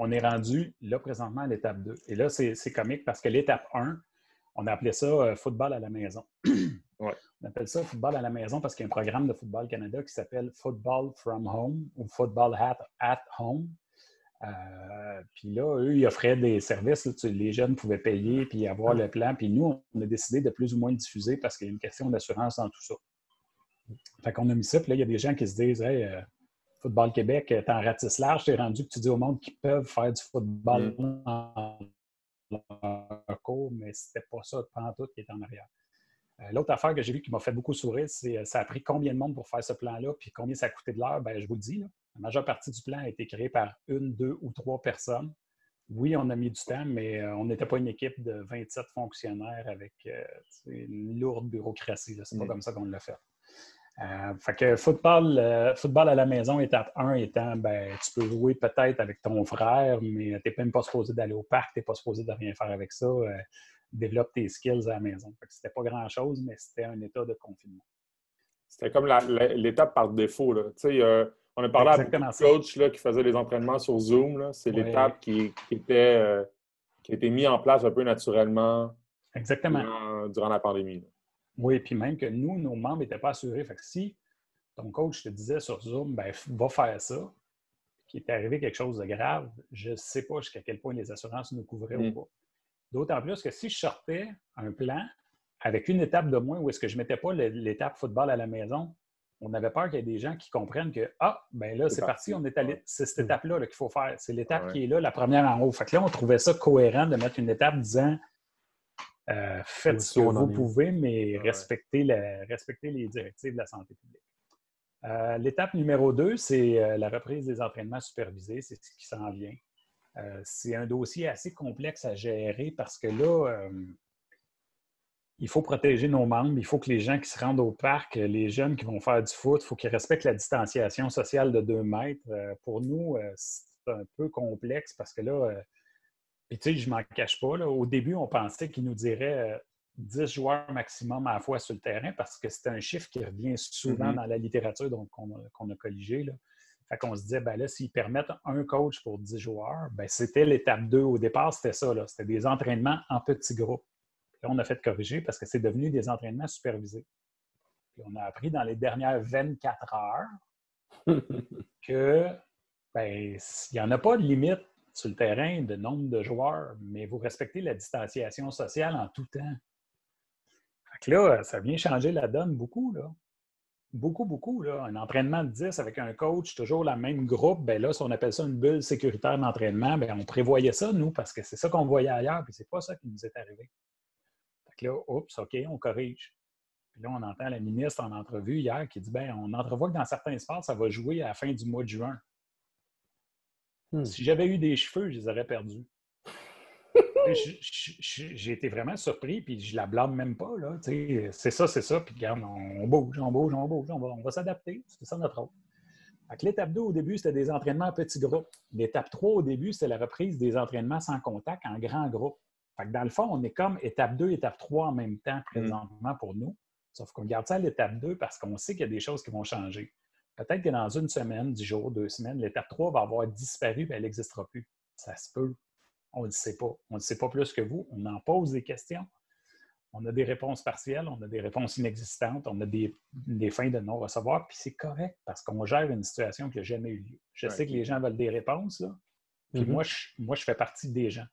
on est rendu là présentement à l'étape 2. Et là, c'est comique parce que l'étape 1, on a appelé ça football à la maison. Ouais. On appelle ça football à la maison parce qu'il y a un programme de Football Canada qui s'appelle Football from Home ou Football at Home. Puis là, eux, ils offraient des services. Là, les jeunes pouvaient payer puis avoir le plan. Puis nous, on a décidé de plus ou moins le diffuser parce qu'il y a une question d'assurance dans tout ça. Fait qu'on a mis ça. Puis là, il y a des gens qui se disent hey, Football Québec, t'en ratisses large, t'es rendu que tu dis au monde qu'ils peuvent faire du football en cours, mais c'était pas ça tout qui est en arrière. L'autre affaire que j'ai vue qui m'a fait beaucoup sourire, c'est ça a pris combien de monde pour faire ce plan-là, puis combien ça a coûté de l'heure. Bien, je vous le dis, là, la majeure partie du plan a été créée par 1, 2 ou 3 personnes. Oui, on a mis du temps, mais on n'était pas une équipe de 27 fonctionnaires avec une lourde bureaucratie. C'est pas comme ça qu'on l'a fait. Fait que football à la maison, étape 1 étant, ben, tu peux jouer peut-être avec ton frère, mais tu n'es même pas supposé d'aller au parc, tu n'es pas supposé de rien faire avec ça. Développe tes skills à la maison. Fait que c'était pas grand-chose, mais c'était un état de confinement. C'était comme l'étape par défaut. Là. On a parlé à beaucoup de coachs là, qui faisaient des entraînements sur Zoom. Là. C'est l'étape qui a été mise en place un peu naturellement durant la pandémie. Là. Oui, puis même que nous, nos membres n'étaient pas assurés. Fait que si ton coach te disait sur Zoom, ben, va faire ça, qu'il est arrivé quelque chose de grave, je ne sais pas jusqu'à quel point les assurances nous couvraient ou pas. D'autant plus que si je sortais un plan avec une étape de moins où est-ce que je ne mettais pas l'étape football à la maison, on avait peur qu'il y ait des gens qui comprennent que ben là, c'est parti, on est allé. C'est cette étape-là qu'il faut faire. C'est l'étape qui est là, la première en haut. Fait que là, on trouvait ça cohérent de mettre une étape disant faites ce que vous pouvez, mais respectez les directives de la santé publique. L'étape numéro 2, c'est la reprise des entraînements supervisés. C'est ce qui s'en vient. C'est un dossier assez complexe à gérer parce que là, il faut protéger nos membres. Il faut que les gens qui se rendent au parc, les jeunes qui vont faire du foot, il faut qu'ils respectent la distanciation sociale de 2 mètres. Pour nous, c'est un peu complexe parce que là, puis tu sais, je ne m'en cache pas, là, au début, on pensait qu'ils nous diraient 10 joueurs maximum à la fois sur le terrain parce que c'est un chiffre qui revient souvent dans la littérature qu'on a colligé. Là. Fait qu'on se disait, ben là, s'ils permettent un coach pour 10 joueurs, ben c'était l'étape 2. Au départ, c'était ça. Là. C'était des entraînements en petits groupes. Là, on a fait corriger parce que c'est devenu des entraînements supervisés. Puis on a appris dans les dernières 24 heures que ben, il n'y en a pas de limite sur le terrain de nombre de joueurs, mais vous respectez la distanciation sociale en tout temps. Fait que là, ça vient changer la donne beaucoup, là. Beaucoup, beaucoup. Là. Un entraînement de 10 avec un coach, toujours le même groupe, bien là, si on appelle ça une bulle sécuritaire d'entraînement, bien, on prévoyait ça, nous, parce que c'est ça qu'on voyait ailleurs, puis c'est pas ça qui nous est arrivé. Fait que là, oups, OK, on corrige. Puis là, on entend la ministre en entrevue hier qui dit, bien, on entrevoit que dans certains sports, ça va jouer à la fin du mois de juin. Si j'avais eu des cheveux, je les aurais perdus. J'ai été vraiment surpris, puis je la blâme même pas. Là. C'est ça, puis regarde, on bouge, on va s'adapter. C'est ça notre rôle. L'étape 2, au début, c'était des entraînements en petits groupes. L'étape 3, au début, c'était la reprise des entraînements sans contact en grands groupes. Fait que dans le fond, on est comme étape 2, étape 3 en même temps présentement pour nous. Sauf qu'on garde ça à l'étape 2 parce qu'on sait qu'il y a des choses qui vont changer. Peut-être que dans une semaine, 10 jours, 2 semaines, l'étape 3 va avoir disparu et elle n'existera plus. Ça se peut. On ne le sait pas. On ne le sait pas plus que vous. On en pose des questions. On a des réponses partielles, on a des réponses inexistantes, on a des fins de non-recevoir, puis c'est correct parce qu'on gère une situation qui n'a jamais eu lieu. Je sais que les gens veulent des réponses, là. Puis moi, je fais partie des gens.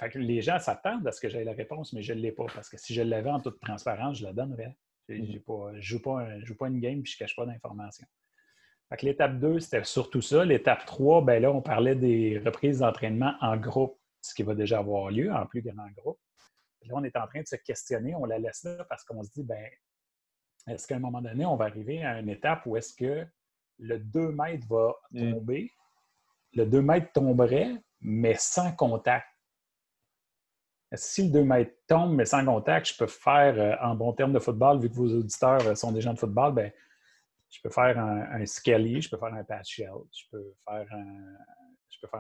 Fait que les gens s'attendent à ce que j'aie la réponse, mais je ne l'ai pas parce que si je l'avais en toute transparence, je la donnerais. Je ne joue pas une game puis je ne cache pas d'informations. Fait que l'étape 2, c'était surtout ça. L'étape 3, ben là, on parlait des reprises d'entraînement en groupe, ce qui va déjà avoir lieu en plus grand groupe. Puis là, on est en train de se questionner, on la laisse là parce qu'on se dit, bien, est-ce qu'à un moment donné, on va arriver à une étape où est-ce que le 2 mètres va tomber, le 2 mètres tomberait, mais sans contact. Si le 2 mètres tombe, mais sans contact, je peux faire, en bon terme de football, vu que vos auditeurs sont des gens de football, bien, je peux faire un skelly, je peux faire un patch shell, je peux faire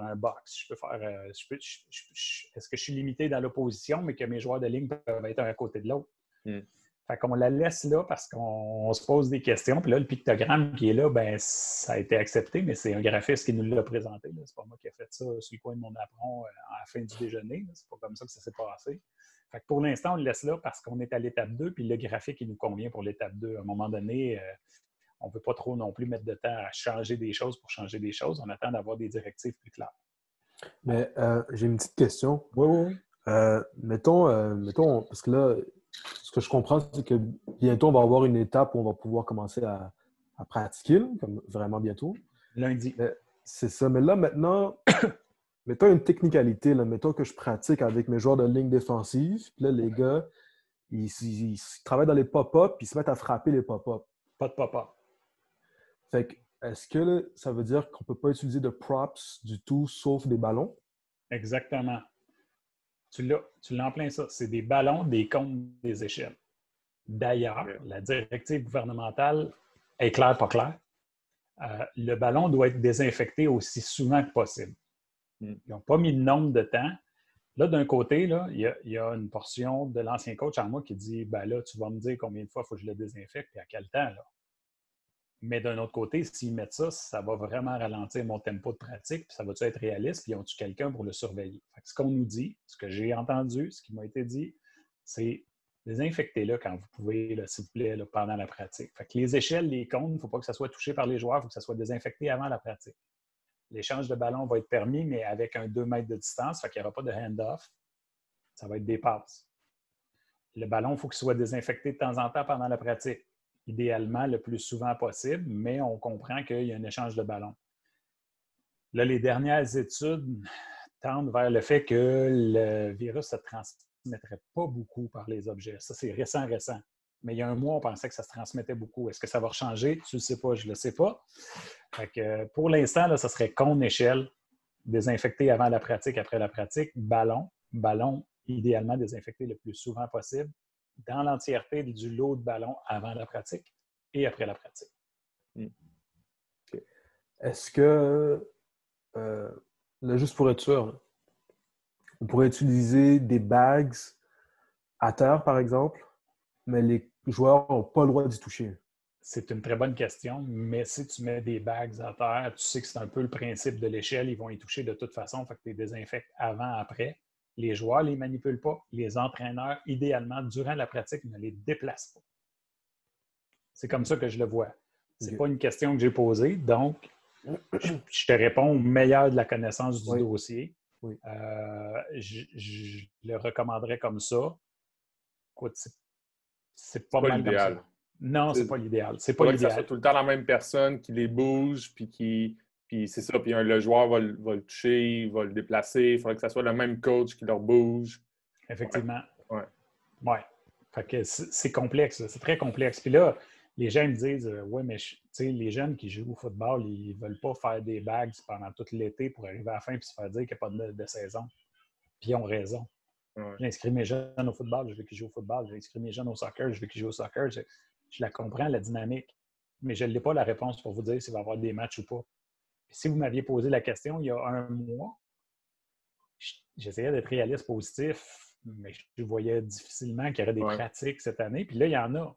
un box, je peux faire. Est-ce que je suis limité dans l'opposition, mais que mes joueurs de ligne peuvent être un à côté de l'autre? Fait Fait qu'on la laisse là parce qu'on se pose des questions. Puis là, le pictogramme qui est là, ben ça a été accepté, mais c'est un graphiste qui nous l'a présenté. C'est pas moi qui ai fait ça sur le coin de mon apron à la fin du déjeuner. C'est pas comme ça que ça s'est passé. Fait que pour l'instant, on le laisse là parce qu'on est à l'étape 2, puis le graphique, il nous convient pour l'étape 2. À un moment donné, on ne peut pas trop non plus mettre de temps à changer des choses pour changer des choses. On attend d'avoir des directives plus claires. Mais j'ai une petite question. Oui. Mettons, parce que là, ce que je comprends, c'est que bientôt, on va avoir une étape où on va pouvoir commencer à pratiquer, comme vraiment bientôt. Lundi. C'est ça. Mais là, maintenant, mettons une technicalité. Là, mettons que je pratique avec mes joueurs de ligne défensive. Puis là, les gars, ils travaillent dans les pop-up puis ils se mettent à frapper les pop-up. Pas de pop-up. Fait que, est-ce que là, ça veut dire qu'on ne peut pas utiliser de props du tout, sauf des ballons? Exactement. Tu l'as en plein ça. C'est des ballons, des comptes, des échelles. D'ailleurs, la directive gouvernementale est claire, pas claire. Le ballon doit être désinfecté aussi souvent que possible. Ils n'ont pas mis de nombre de temps. Là, d'un côté, là, il y a une portion de l'ancien coach en moi qui dit ben là, tu vas me dire combien de fois il faut que je le désinfecte et à quel temps. Là. Mais d'un autre côté, s'ils mettent ça, ça va vraiment ralentir mon tempo de pratique, puis ça va-tu être réaliste, puis ils ont-tu quelqu'un pour le surveiller? Fait que ce qu'on nous dit, ce que j'ai entendu, ce qui m'a été dit, c'est désinfectez-le quand vous pouvez, là, s'il vous plaît, là, pendant la pratique. Fait que les échelles, les cônes, il ne faut pas que ça soit touché par les joueurs, il faut que ça soit désinfecté avant la pratique. L'échange de ballon va être permis, mais avec un 2 mètres de distance, fait qu'il n'y aura pas de hand-off. Ça va être des passes. Le ballon, il faut qu'il soit désinfecté de temps en temps pendant la pratique. Idéalement, le plus souvent possible, mais on comprend qu'il y a un échange de ballon. Là, les dernières études tendent vers le fait que le virus ne se transmettrait pas beaucoup par les objets. Ça, c'est récent. Mais il y a un mois, on pensait que ça se transmettait beaucoup. Est-ce que ça va changer? Tu ne le sais pas, je ne le sais pas. Fait que pour l'instant, là, ça serait cône-échelle, désinfecté avant la pratique, après la pratique, ballon, idéalement désinfecté le plus souvent possible, dans l'entièreté du lot de ballons avant la pratique et après la pratique. Okay. Est-ce que, là, juste pour être sûr, on pourrait utiliser des bags à terre, par exemple, mais les joueurs n'ont pas le droit d'y toucher? C'est une très bonne question, mais si tu mets des bags à terre, tu sais que c'est un peu le principe de l'échelle, ils vont y toucher de toute façon, fait que tu les désinfectes avant, après. Les joueurs ne les manipulent pas. Les entraîneurs, idéalement, durant la pratique, ne les déplacent pas. C'est comme ça que je le vois. Ce n'est pas une question que j'ai posée, donc je te réponds au meilleur de la connaissance du dossier. Oui. Je le recommanderais comme ça. Écoute, c'est pas mal l'idéal. Comme ça. Non, c'est pas l'idéal. C'est pas l'idéal. Que ça soit tout le temps la même personne qui les bouge, puis c'est ça, puis le joueur va le toucher, il va le déplacer. Il faudrait que ça soit le même coach qui leur bouge. Effectivement. Ouais. Fait que c'est complexe, c'est très complexe. Puis là, les gens me disent ouais, mais les jeunes qui jouent au football, ils ne veulent pas faire des bags pendant tout l'été pour arriver à la fin et se faire dire qu'il n'y a pas de saison. Puis ils ont raison. Ouais. J'inscris mes jeunes au football, je veux qu'ils jouent au football. J'inscris mes jeunes au soccer, je veux qu'ils jouent au soccer. Je la comprends, la dynamique. Mais je n'ai pas la réponse pour vous dire s'il va y avoir des matchs ou pas. Puis si vous m'aviez posé la question il y a un mois, j'essayais d'être réaliste positif, mais je voyais difficilement qu'il y aurait des pratiques cette année. Puis là, il y en a.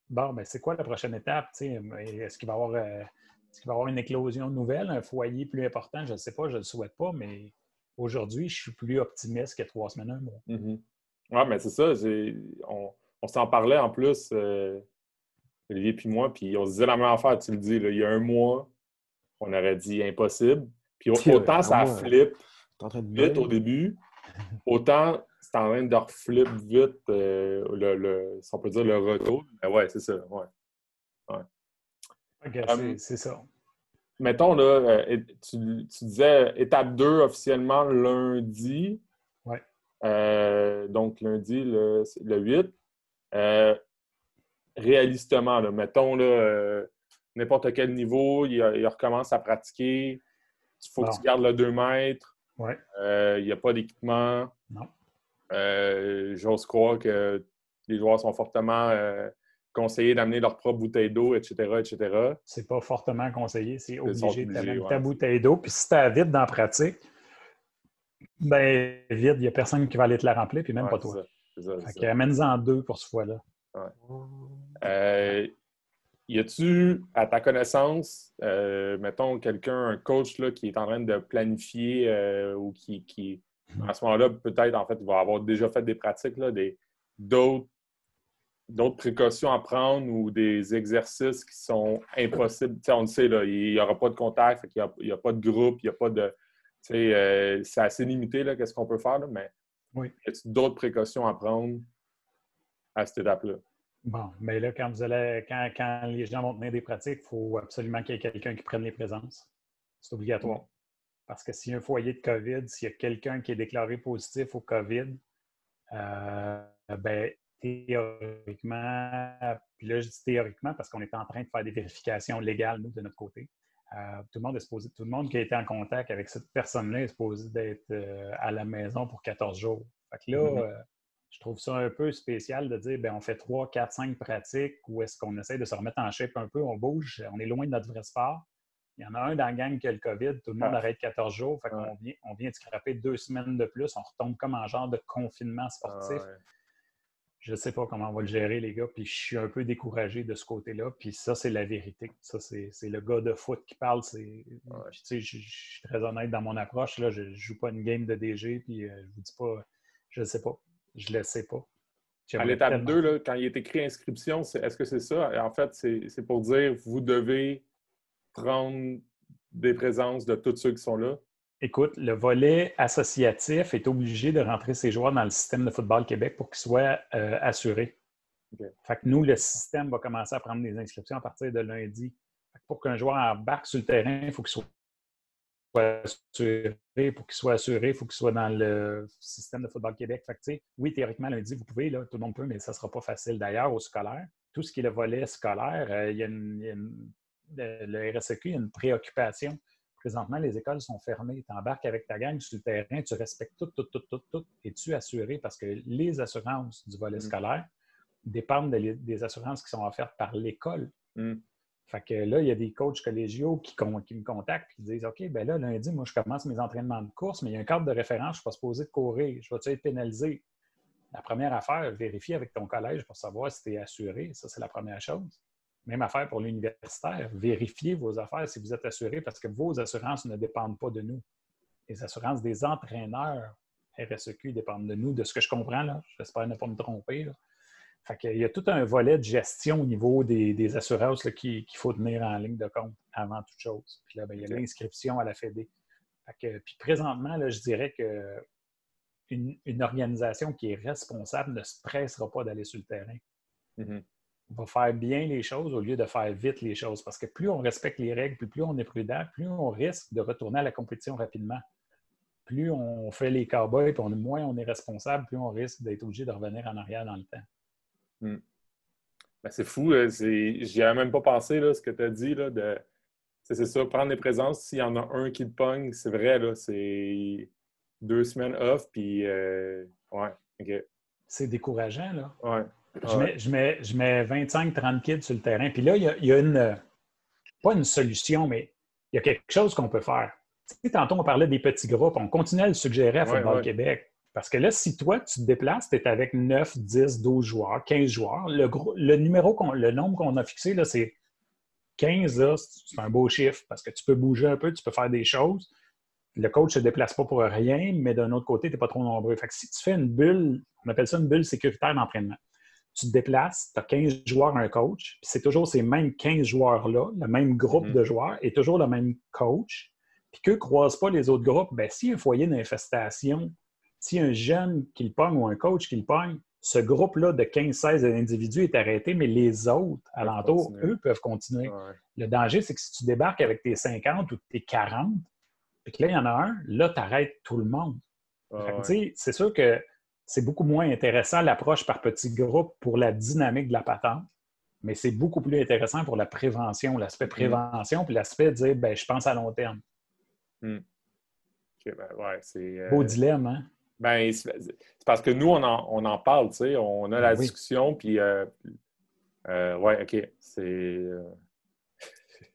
Bon, ben c'est quoi la prochaine étape? Est-ce qu'il va y avoir une éclosion nouvelle, un foyer plus important? Je ne sais pas, je ne le souhaite pas, mais aujourd'hui, je suis plus optimiste que 3 semaines, un mois. Mm-hmm. Oui, mais c'est ça. On s'en parlait en plus, Olivier puis moi, puis on se disait la même affaire, tu le dis. Là, il y a un mois, on aurait dit impossible. Puis autant ça flippe vite au début, autant c'est en train de reflip vite, si on peut dire, le retour. Mais ouais, c'est ça. Ouais. Okay, c'est ça. Mettons, là, tu disais étape 2 officiellement lundi. Oui. Donc, lundi, le 8. Réalistement, là, mettons, là, n'importe quel niveau, il recommence à pratiquer. Il faut que tu gardes le 2 mètres. Oui. Il n'y a pas d'équipement. Non. J'ose croire que les joueurs sont fortement conseillés d'amener leur propre bouteille d'eau, etc., etc. C'est pas fortement conseillé, c'est obligé de t'amener ta bouteille d'eau. Puis si tu as vide dans la pratique, ben vide, il n'y a personne qui va aller te la remplir, puis même pas toi. C'est ça. Fait qu'amène-en 2 pour ce fois-là. Ouais. Y a-tu, à ta connaissance, mettons, un coach là, qui est en train de planifier ou qui, à ce moment-là, peut-être, en fait, va avoir déjà fait des pratiques, là, d'autres précautions à prendre ou des exercices qui sont impossibles? T'sais, on le sait, là, il n'y aura pas de contact, il n'y a pas de groupe, il n'y a pas de... c'est assez limité, là, qu'est-ce qu'on peut faire, là, mais oui. y a-t-il d'autres précautions à prendre à cette étape-là? Bon, mais là, quand les gens vont tenir des pratiques, il faut absolument qu'il y ait quelqu'un qui prenne les présences. C'est obligatoire. Parce que s'il y a un foyer de COVID, s'il y a quelqu'un qui est déclaré positif au COVID, ben, théoriquement, puis là, je dis théoriquement parce qu'on est en train de faire des vérifications légales, nous, de notre côté. Tout le monde qui a été en contact avec cette personne-là est supposé d'être à la maison pour 14 jours. Fait que là, je trouve ça un peu spécial de dire, bien, on fait 3, 4, 5 pratiques ou est-ce qu'on essaie de se remettre en shape un peu, on bouge, on est loin de notre vrai sport. Il y en a un dans la gang qui a le COVID, tout le monde arrête 14 jours, fait qu'on vient de scraper 2 semaines de plus, on retombe comme en genre de confinement sportif. Je ne sais pas comment on va le gérer, les gars, puis je suis un peu découragé de ce côté-là, puis ça, c'est la vérité. Ça, c'est le gars de foot qui parle. Puis, tu sais, je suis très honnête dans mon approche, là, je ne joue pas une game de DG, puis je vous dis pas, je ne sais pas. Je ne le sais pas. À l'étape 2, là, quand il est écrit inscription, est-ce que c'est ça? En fait, c'est pour dire vous devez prendre des présences de tous ceux qui sont là? Écoute, le volet associatif est obligé de rentrer ses joueurs dans le système de Football Québec pour qu'ils soient assurés. Okay. Fait que nous, le système va commencer à prendre des inscriptions à partir de lundi. Fait que pour qu'un joueur embarque sur le terrain, il faut qu'il soit assuré. Pour qu'il soit assuré, il faut qu'il soit dans le système de Football Québec. Fait que, oui, théoriquement, lundi, vous pouvez, là, tout le monde peut, mais ça ne sera pas facile. D'ailleurs, au scolaire, tout ce qui est le volet scolaire, le RSEQ, il y a une préoccupation. Présentement, les écoles sont fermées. Tu embarques avec ta gang sur le terrain, tu respectes tout, et tu es assuré parce que les assurances du volet scolaire dépendent des assurances qui sont offertes par l'école. Fait que là, il y a des coachs collégiaux qui me contactent et qui disent OK, ben là, lundi, moi, je commence mes entraînements de course, mais il y a un cadre de référence, je ne suis pas supposé de courir. Je vais-tu être pénalisé? La première affaire, vérifie avec ton collège pour savoir si tu es assuré. Ça, c'est la première chose. Même affaire pour l'universitaire. Vérifiez vos affaires si vous êtes assuré parce que vos assurances ne dépendent pas de nous. Les assurances des entraîneurs RSEQ dépendent de nous, de ce que je comprends. Là. J'espère ne pas me tromper. Là. Fait qu'il y a tout un volet de gestion au niveau des assurances qu'il faut tenir en ligne de compte avant toute chose. Puis là, ben, il y a l'inscription à la Fédé. Puis présentement, là, je dirais qu'une organisation qui est responsable ne se pressera pas d'aller sur le terrain. On va faire bien les choses au lieu de faire vite les choses. Parce que plus on respecte les règles, plus on est prudent, plus on risque de retourner à la compétition rapidement. Plus on fait les cow-boys, puis moins on est responsable, plus on risque d'être obligé de revenir en arrière dans le temps. Ben, c'est fou. J'y avais même pas pensé, là, ce que tu as dit. Là, c'est ça, prendre des présences. S'il y en a un qui le pogne, c'est vrai, là, c'est 2 semaines off, puis ouais, OK. C'est décourageant, là. Ouais. Je mets 25-30 kids sur le terrain. Puis là, il y a pas une solution, mais il y a quelque chose qu'on peut faire. Tu sais, tantôt, on parlait des petits groupes. On continue à le suggérer à Football Québec. Parce que là, si toi, tu te déplaces, tu es avec 9, 10, 12 joueurs, 15 joueurs. Le nombre qu'on a fixé, là, c'est 15. Là, c'est un beau chiffre parce que tu peux bouger un peu, tu peux faire des choses. Le coach ne se déplace pas pour rien, mais d'un autre côté, tu n'es pas trop nombreux. Fait que si tu fais une bulle, on appelle ça une bulle sécuritaire d'entraînement. Tu te déplaces, tu as 15 joueurs, un coach, puis c'est toujours ces mêmes 15 joueurs-là, le même groupe de joueurs, et toujours le même coach. Puis qu'eux ne croisent pas les autres groupes, bien, s'il y a un foyer d'infestation, s'il y a un jeune qui le pogne ou un coach qui le pogne, ce groupe-là de 15-16 individus est arrêté, mais les autres alentours, eux, peuvent continuer. Ouais. Le danger, c'est que si tu débarques avec tes 50 ou tes 40, puis que là, il y en a un, là, tu arrêtes tout le monde. C'est sûr que c'est beaucoup moins intéressant l'approche par petits groupes pour la dynamique de la patente, mais c'est beaucoup plus intéressant pour la prévention, l'aspect prévention, puis l'aspect de dire, ben, je pense à long terme. Okay, ben, ouais, c'est, beau dilemme, hein? Ben, c'est parce que nous, on en parle, tu sais, on a la discussion, puis ouais, OK, c'est...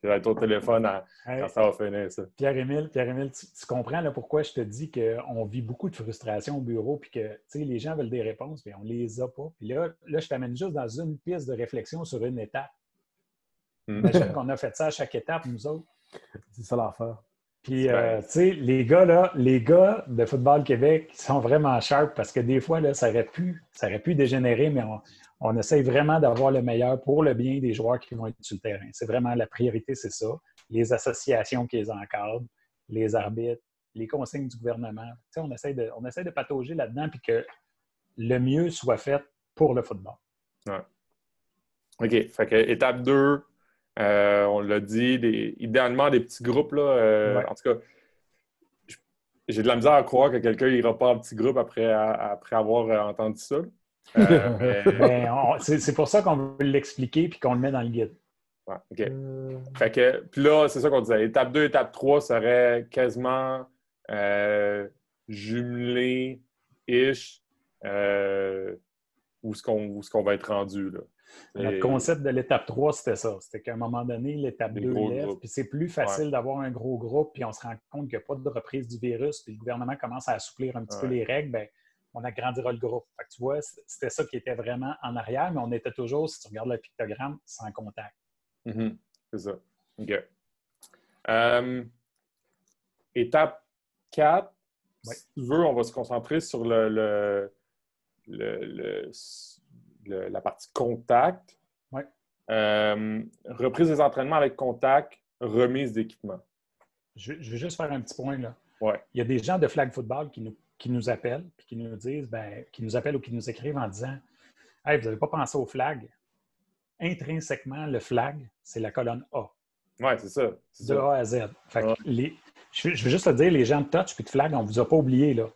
Tu vas être au téléphone quand ça va finir, ça. Pierre-Émile, tu comprends là, pourquoi je te dis qu'on vit beaucoup de frustration au bureau puis que les gens veulent des réponses, mais on ne les a pas. Puis là, je t'amène juste dans une piste de réflexion sur une étape. Imagine qu'on a fait ça à chaque étape, nous autres. C'est ça l'affaire. Puis, tu sais, les gars de Football Québec sont vraiment sharp parce que des fois, là, ça aurait pu dégénérer, mais on essaye vraiment d'avoir le meilleur pour le bien des joueurs qui vont être sur le terrain. C'est vraiment la priorité, c'est ça. Les associations qui les encadrent, les arbitres, les consignes du gouvernement. Tu sais, on essaie de patauger là-dedans puis que le mieux soit fait pour le football. Ouais. OK. Fait que étape 2, on l'a dit, idéalement des petits groupes. Là, ouais. En tout cas, j'ai de la misère à croire que quelqu'un n'ira pas en petit groupe après avoir entendu ça. C'est pour ça qu'on veut l'expliquer et qu'on le met dans le guide. Ouais, OK. Fait que, puis là, c'est ça qu'on disait. Étape 2, étape 3 serait quasiment jumelé-ish où est-ce qu'on va être rendu. Là. Notre concept de l'étape 3, c'était ça. C'était qu'à un moment donné, l'étape 2 lève, puis c'est plus facile d'avoir un gros groupe, puis on se rend compte qu'il n'y a pas de reprise du virus, puis le gouvernement commence à assouplir un petit peu les règles, bien, on agrandira le groupe. Fait que tu vois, c'était ça qui était vraiment en arrière, mais on était toujours, si tu regardes le pictogramme, sans contact. Mm-hmm. C'est ça. OK. Étape 4, si tu veux, on va se concentrer sur la partie contact. Oui. Reprise des entraînements avec contact, remise d'équipement. Je vais juste faire un petit point là. Ouais. Il y a des gens de Flag Football qui nous appellent et qui nous disent, qui nous appellent ou qui nous écrivent en disant hey, vous n'avez pas pensé au flag. Intrinsèquement, le flag, c'est la colonne A. Oui, c'est ça. De A à Z. Fait que je veux juste te dire, les gens de touch et de flag, on ne vous a pas oublié là.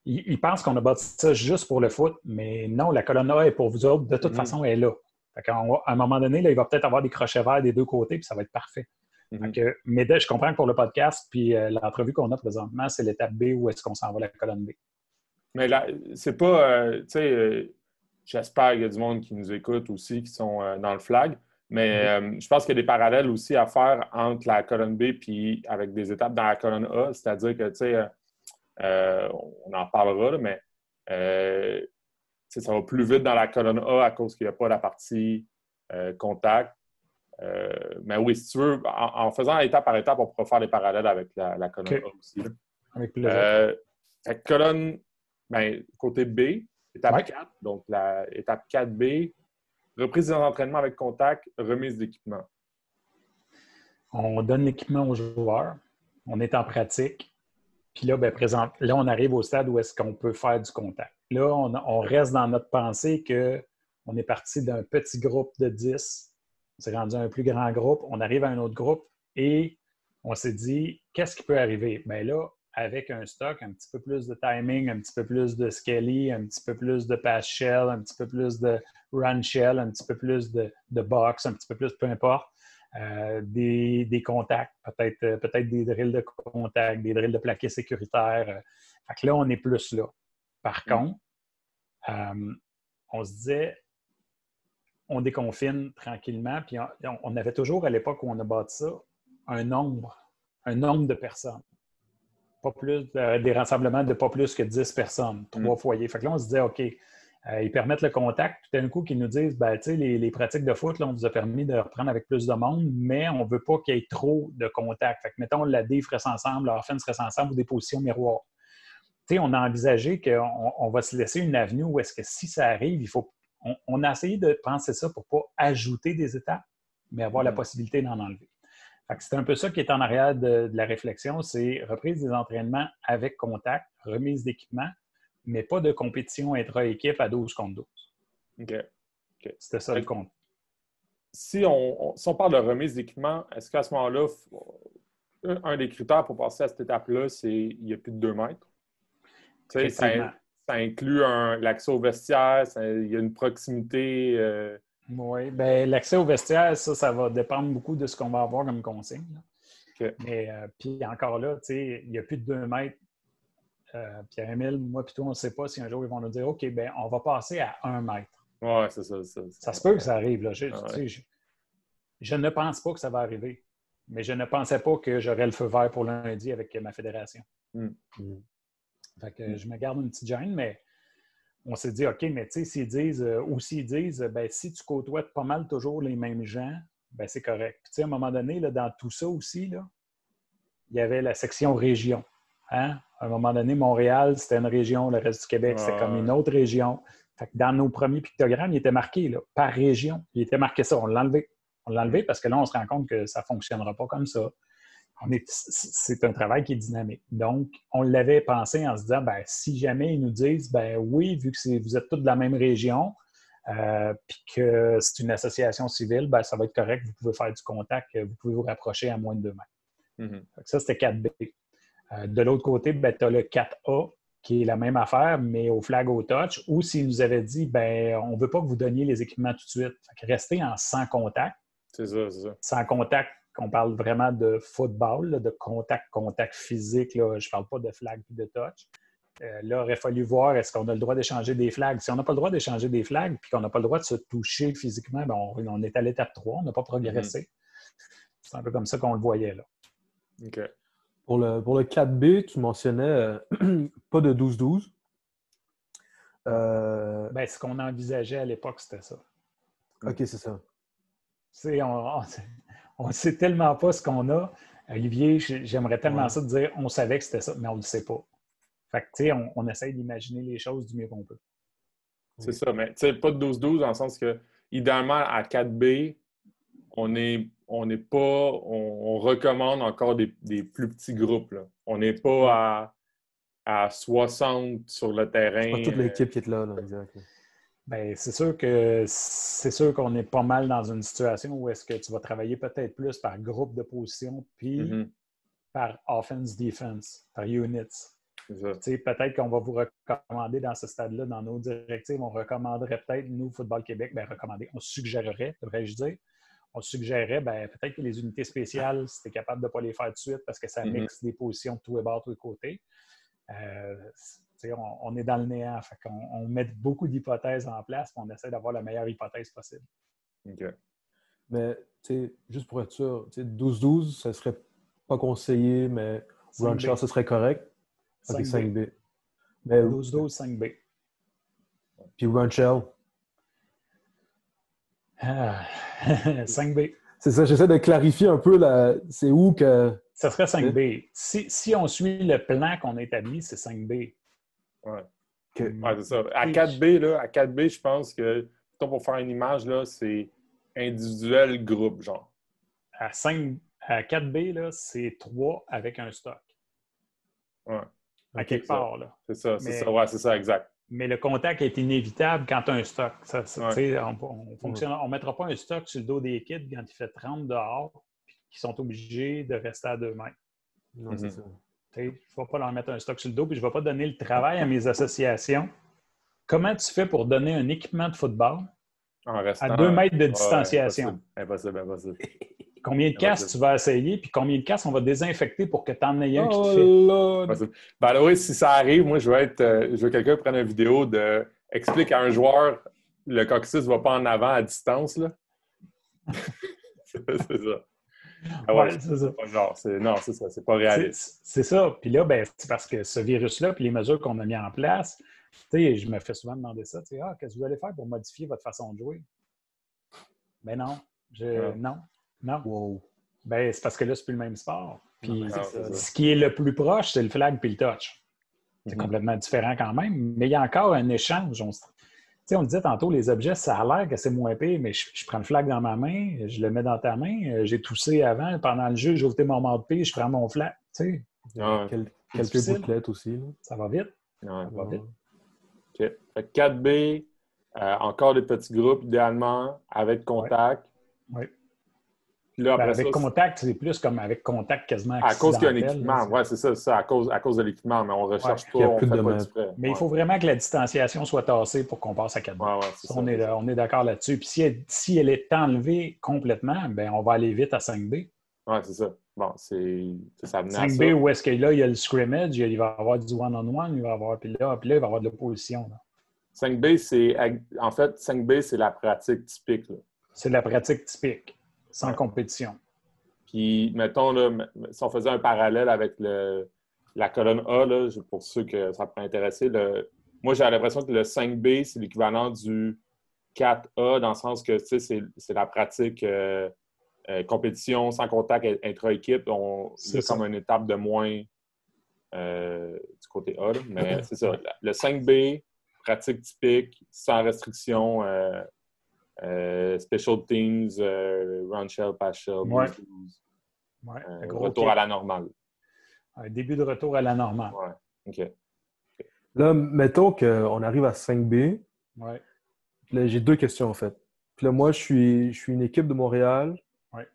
Ils pensent qu'on a bâti ça juste pour le foot, mais non, la colonne A est pour vous autres. De toute façon, elle est là. Fait qu'à un moment donné, là, il va peut-être avoir des crochets verts des deux côtés, puis ça va être parfait. Fait que, mais je comprends que pour le podcast, puis l'entrevue qu'on a présentement, c'est l'étape B où est-ce qu'on s'en va la colonne B. Mais là, c'est pas, tu sais, j'espère qu'il y a du monde qui nous écoute aussi, qui sont dans le flag, mais je pense qu'il y a des parallèles aussi à faire entre la colonne B puis avec des étapes dans la colonne A, c'est-à-dire que, tu sais, on en parlera, là, mais ça va plus vite dans la colonne A à cause qu'il n'y a pas la partie contact. Mais oui, si tu veux, en faisant étape par étape, on pourra faire les parallèles avec la colonne A aussi. Là. Avec plaisir. Colonne, côté B, étape 4, donc étape 4B, reprise des entraînements avec contact, remise d'équipement. On donne l'équipement aux joueurs, on est en pratique. Puis là, là, on arrive au stade où est-ce qu'on peut faire du contact. Là, on reste dans notre pensée qu'on est parti d'un petit groupe de 10. On s'est rendu à un plus grand groupe. On arrive à un autre groupe et on s'est dit, qu'est-ce qui peut arriver? Bien là, avec un stock, un petit peu plus de timing, un petit peu plus de skelly, un petit peu plus de pass shell, un petit peu plus de run shell, un petit peu plus de box, un petit peu plus, peu importe. Des contacts, peut-être des drills de contact, des drills de plaqués sécuritaires. Fait que là, on est plus là. Par contre, on se disait, on déconfine tranquillement, puis on avait toujours, à l'époque où on a bâti ça, un nombre de personnes. Pas plus, des rassemblements de pas plus que 10 personnes, 3 foyers. Fait que là, on se disait, OK, ils permettent le contact. Tout d'un coup, qu'ils nous disent, tu sais, les pratiques de foot, là, on vous a permis de reprendre avec plus de monde, mais on ne veut pas qu'il y ait trop de contact. Fait que, mettons, la DIF reste ensemble, la offense reste ensemble ou des positions miroirs. Tu sais, on a envisagé qu'on va se laisser une avenue où est-ce que si ça arrive, on a essayé de penser ça pour ne pas ajouter des étapes, mais avoir la possibilité d'en enlever. Fait que c'est un peu ça qui est en arrière de la réflexion, c'est reprise des entraînements avec contact, remise d'équipement, mais pas de compétition intra-équipe à 12 contre 12. OK. C'était ça le compte. Si on parle de remise d'équipement, est-ce qu'à ce moment-là, un des critères pour passer à cette étape-là, c'est qu'il n'y a plus de 2 mètres? Ça inclut l'accès au vestiaire, il y a une proximité. Oui, bien, l'accès au vestiaire, ça va dépendre beaucoup de ce qu'on va avoir comme consigne. Okay. Mais puis encore là, il n'y a plus de 2 mètres. Pierre-Émile, moi, puis toi, on ne sait pas si un jour ils vont nous dire OK, bien, on va passer à 1 mètre. Oui, c'est ça. Ça se peut que ça arrive. Là. Je ne pense pas que ça va arriver. Mais je ne pensais pas que j'aurais le feu vert pour lundi avec ma fédération. Fait que je me garde une petite gêne, mais on s'est dit, OK, mais tu sais, s'ils disent, ben, si tu côtoies pas mal toujours les mêmes gens, ben, c'est correct. Puis, tu sais, à un moment donné, là, dans tout ça aussi, là, il y avait la section région. Hein? À un moment donné, Montréal, c'était une région, le reste du Québec, c'était comme une autre région. Fait que dans nos premiers pictogrammes, il était marqué là, par région. Il était marqué ça, on l'a enlevé. On l'a enlevé parce que là, on se rend compte que ça ne fonctionnera pas comme ça. C'est un travail qui est dynamique. Donc, on l'avait pensé en se disant, ben, si jamais ils nous disent, ben oui, vu que vous êtes tous de la même région, puis que c'est une association civile, ben, ça va être correct, vous pouvez faire du contact, vous pouvez vous rapprocher à moins de 2 mètres. Ça, c'était 4B. De l'autre côté, ben, tu as le 4A, qui est la même affaire, mais au flag au touch, ou s'ils nous avaient dit, ben, on ne veut pas que vous donniez les équipements tout de suite. Fait que restez en sans contact. C'est ça, c'est ça. Sans contact, on parle vraiment de football, là, de contact physique. Là, je ne parle pas de flag et de touch. Là, il aurait fallu voir est-ce qu'on a le droit d'échanger des flags. Si on n'a pas le droit d'échanger des flags puis qu'on n'a pas le droit de se toucher physiquement, ben on est à l'étape 3, on n'a pas progressé. C'est un peu comme ça qu'on le voyait là. OK. Pour le 4B, tu mentionnais pas de 12-12. Ben, ce qu'on envisageait à l'époque, c'était ça. OK, c'est ça. On ne sait tellement pas ce qu'on a. Olivier, j'aimerais tellement ça te dire on savait que c'était ça, mais on ne le sait pas. Fait que, tu sais, on essaye d'imaginer les choses du mieux qu'on peut. C'est ça, mais tu sais, pas de 12-12 dans le sens que, idéalement, à 4B, on recommande encore des plus petits groupes. Là. On n'est pas à 60 sur le terrain. C'est pas toute l'équipe qui est là, exact. Bien, c'est sûr qu'on est pas mal dans une situation où est-ce que tu vas travailler peut-être plus par groupe de position puis par offense-defense, par units. Peut-être qu'on va vous recommander dans ce stade-là, dans nos directives, on recommanderait peut-être, nous, Football Québec, on suggérerait, devrais-je dire, on suggérerait peut-être que les unités spéciales, si tu es capable de ne pas les faire tout de suite parce que ça mixe des positions de tous les bords, tous les côtés. On est dans le néant. Fait on met beaucoup d'hypothèses en place et on essaie d'avoir la meilleure hypothèse possible. OK. Mais juste pour être sûr, 12-12, ça ne serait pas conseillé, mais Runshell, ce serait correct. 5B. 12-12, 5B. Puis Runshell? 5B. C'est ça, j'essaie de clarifier un peu c'est où que... Ça serait 5B. Si on suit le plan qu'on a établi, c'est 5B. Oui, c'est ça. À 4B, je pense que, pour faire une image, là, c'est individuel, groupe, genre. À 4B, là, c'est 3 avec un stock. Ouais. À quelque part, là. C'est ça, c'est ça, exact. Mais le contact est inévitable quand tu as un stock. On ne mettra pas un stock sur le dos des kids quand il fait 30 dehors et qu'ils sont obligés de rester à 2 mètres. Non, c'est ça. Je ne vais pas leur mettre un stock sur le dos puis je ne vais pas donner le travail à mes associations. Comment tu fais pour donner un équipement de football à 2 mètres de distanciation? Impossible. Combien de casques tu vas essayer, puis combien de casques on va désinfecter pour que tu en aies un qui te fait? Ben oui, si ça arrive, moi, je veux que quelqu'un prenne une vidéo explique à un joueur le coccyx ne va pas en avant à distance. Là. c'est ça. C'est ça. Non, c'est ça. C'est pas réaliste. C'est ça. Puis là, c'est parce que ce virus-là, puis les mesures qu'on a mis en place, je me fais souvent demander ça. Qu'est-ce que vous allez faire pour modifier votre façon de jouer? Ben non. Non. Wow. C'est parce que là, c'est plus le même sport. Puis ce qui est le plus proche, c'est le flag puis le touch. C'est complètement différent quand même, mais il y a encore un échange. On disait tantôt, les objets, ça a l'air que c'est moins pire, mais je prends le flag dans ma main, je le mets dans ta main, j'ai toussé avant, pendant le jeu, j'ai ôté mon mort de pied, je prends mon flag. Quelques bouclettes aussi. Là. Ça va vite. Ça va vite. OK. Fait 4B, encore des petits groupes, idéalement, avec contact. Oui. Là, avec contact, c'est plus comme avec contact quasiment à cause qu'il y a un équipement. Oui, c'est ça, à cause de l'équipement, mais on ne recherche pas, on ne fait pas exprès. Mais il faut vraiment que la distanciation soit tassée pour qu'on passe à 4B. On est d'accord là-dessus. Puis si elle est enlevée complètement, on va aller vite à 5B. Oui, c'est ça. Bon, ça venait 5B, où est-ce que là, il y a le scrimmage, il va y avoir du one-on-one, il va y avoir, puis là, il va y avoir de l'opposition. 5B, c'est la pratique typique. C'est la pratique typique. Sans compétition. Puis, mettons, là, si on faisait un parallèle avec la colonne A, là, pour ceux que ça peut intéresser, moi, j'ai l'impression que le 5B, c'est l'équivalent du 4A, dans le sens que, tu sais, c'est la pratique compétition sans contact intra-équipe. C'est comme une étape de moins du côté A, là. Mais c'est ça. Le 5B, pratique typique, sans restriction, special teams, run shell, pass shell, Ouais. Retour à la normale. Un début de retour à la normale. Ouais. OK. Là, mettons qu'on arrive à 5B. Ouais. Là, j'ai 2 questions, en fait. Puis là, moi, je suis une équipe de Montréal. Ouais.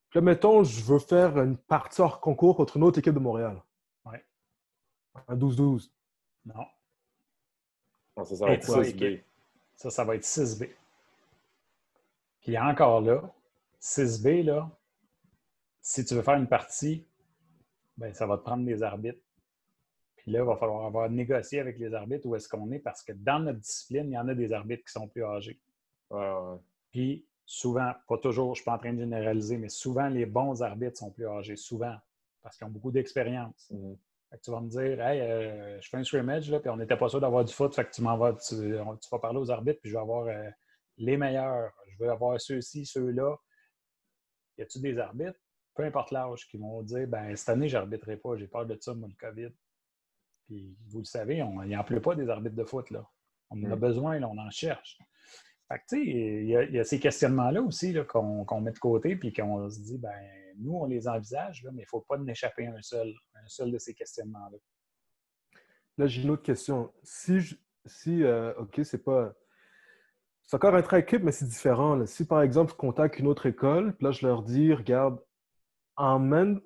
Puis là, mettons, je veux faire une partie hors concours contre une autre équipe de Montréal. Ouais. Un 12-12. Non. Non, ça va être 6B. Ça va être 6B. Puis encore là, 6B, là, si tu veux faire une partie, ben ça va te prendre des arbitres. Puis là, il va falloir avoir négocié avec les arbitres où est-ce qu'on est, parce que dans notre discipline, il y en a des arbitres qui sont plus âgés. Ouais. Puis souvent, pas toujours, je ne suis pas en train de généraliser, mais souvent, les bons arbitres sont plus âgés, souvent, parce qu'ils ont beaucoup d'expérience. Fait que tu vas me dire, hey, je fais un scrimmage, là, puis on n'était pas sûr d'avoir du foot, fait que tu vas parler aux arbitres, puis je vais avoir les meilleurs. Je veux avoir ceux-ci, ceux-là. Y a-tu des arbitres, peu importe l'âge, qui vont dire, ben cette année, je n'arbitrerai pas, j'ai peur de ça, moi, le COVID. Puis vous le savez, il n'en pleut pas des arbitres de foot, là. On en a besoin, là, on en cherche. Fait que, tu sais, il y a ces questionnements-là aussi là, qu'on met de côté, puis qu'on se dit, ben nous, on les envisage, là, mais il ne faut pas en échapper un seul de ces questionnements-là. Là, j'ai une autre question. OK, c'est pas... C'est encore intra-équipe, mais c'est différent. Là. Si, par exemple, je contacte une autre école, puis là, je leur dis, regarde, emmène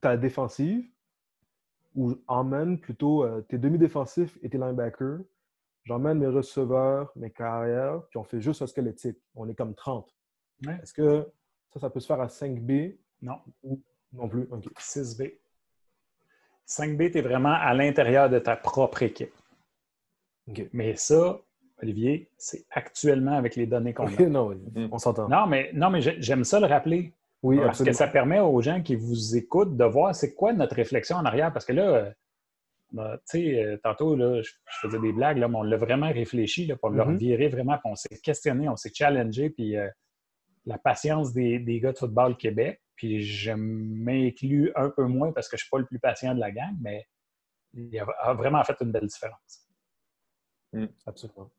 ta défensive, ou emmène plutôt tes demi-défensifs et tes linebackers. J'emmène mes receveurs, mes carrières, puis on fait juste un squelettique. On est comme 30. Ouais. Est-ce que ça peut se faire à 5B? Non. Ou non plus? OK. 6B. 5B, tu es vraiment à l'intérieur de ta propre équipe. Okay. Mais ça, Olivier, c'est actuellement avec les données qu'on a. Non, on s'entend. Non, mais j'aime ça le rappeler. Oui, parce absolument. que ça permet aux gens qui vous écoutent de voir c'est quoi notre réflexion en arrière. Parce que là, tu sais, tantôt, là, je faisais des blagues, là, mais on l'a vraiment réfléchi là, pour leur virer vraiment, puis on s'est questionné, on s'est challengé, puis la patience des gars de Football Québec. Puis je m'inclus un peu moins parce que je ne suis pas le plus patient de la gang, mais il a vraiment fait une belle différence. Absolument.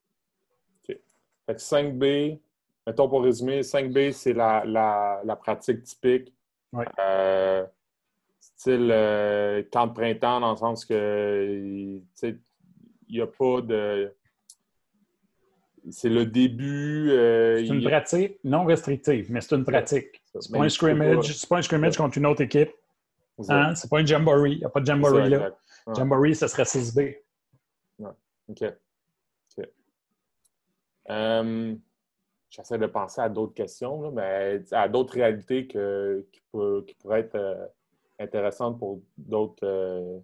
OK. Fait que 5B, mettons pour résumer, 5B, c'est la pratique typique. Oui. Style camp de printemps, dans le sens que il n'y a pas de... C'est le début... c'est une pratique non restrictive, mais c'est une pratique. C'est pas un scrimmage. C'est pas un scrimmage contre une autre équipe. Hein? C'est pas un jamboree. Il n'y a pas de jamboree là. Ouais. Jamboree, ce serait 6B. Ouais. OK. J'essaie de penser à d'autres questions, là, mais à d'autres réalités qui pourraient être intéressantes pour d'autres.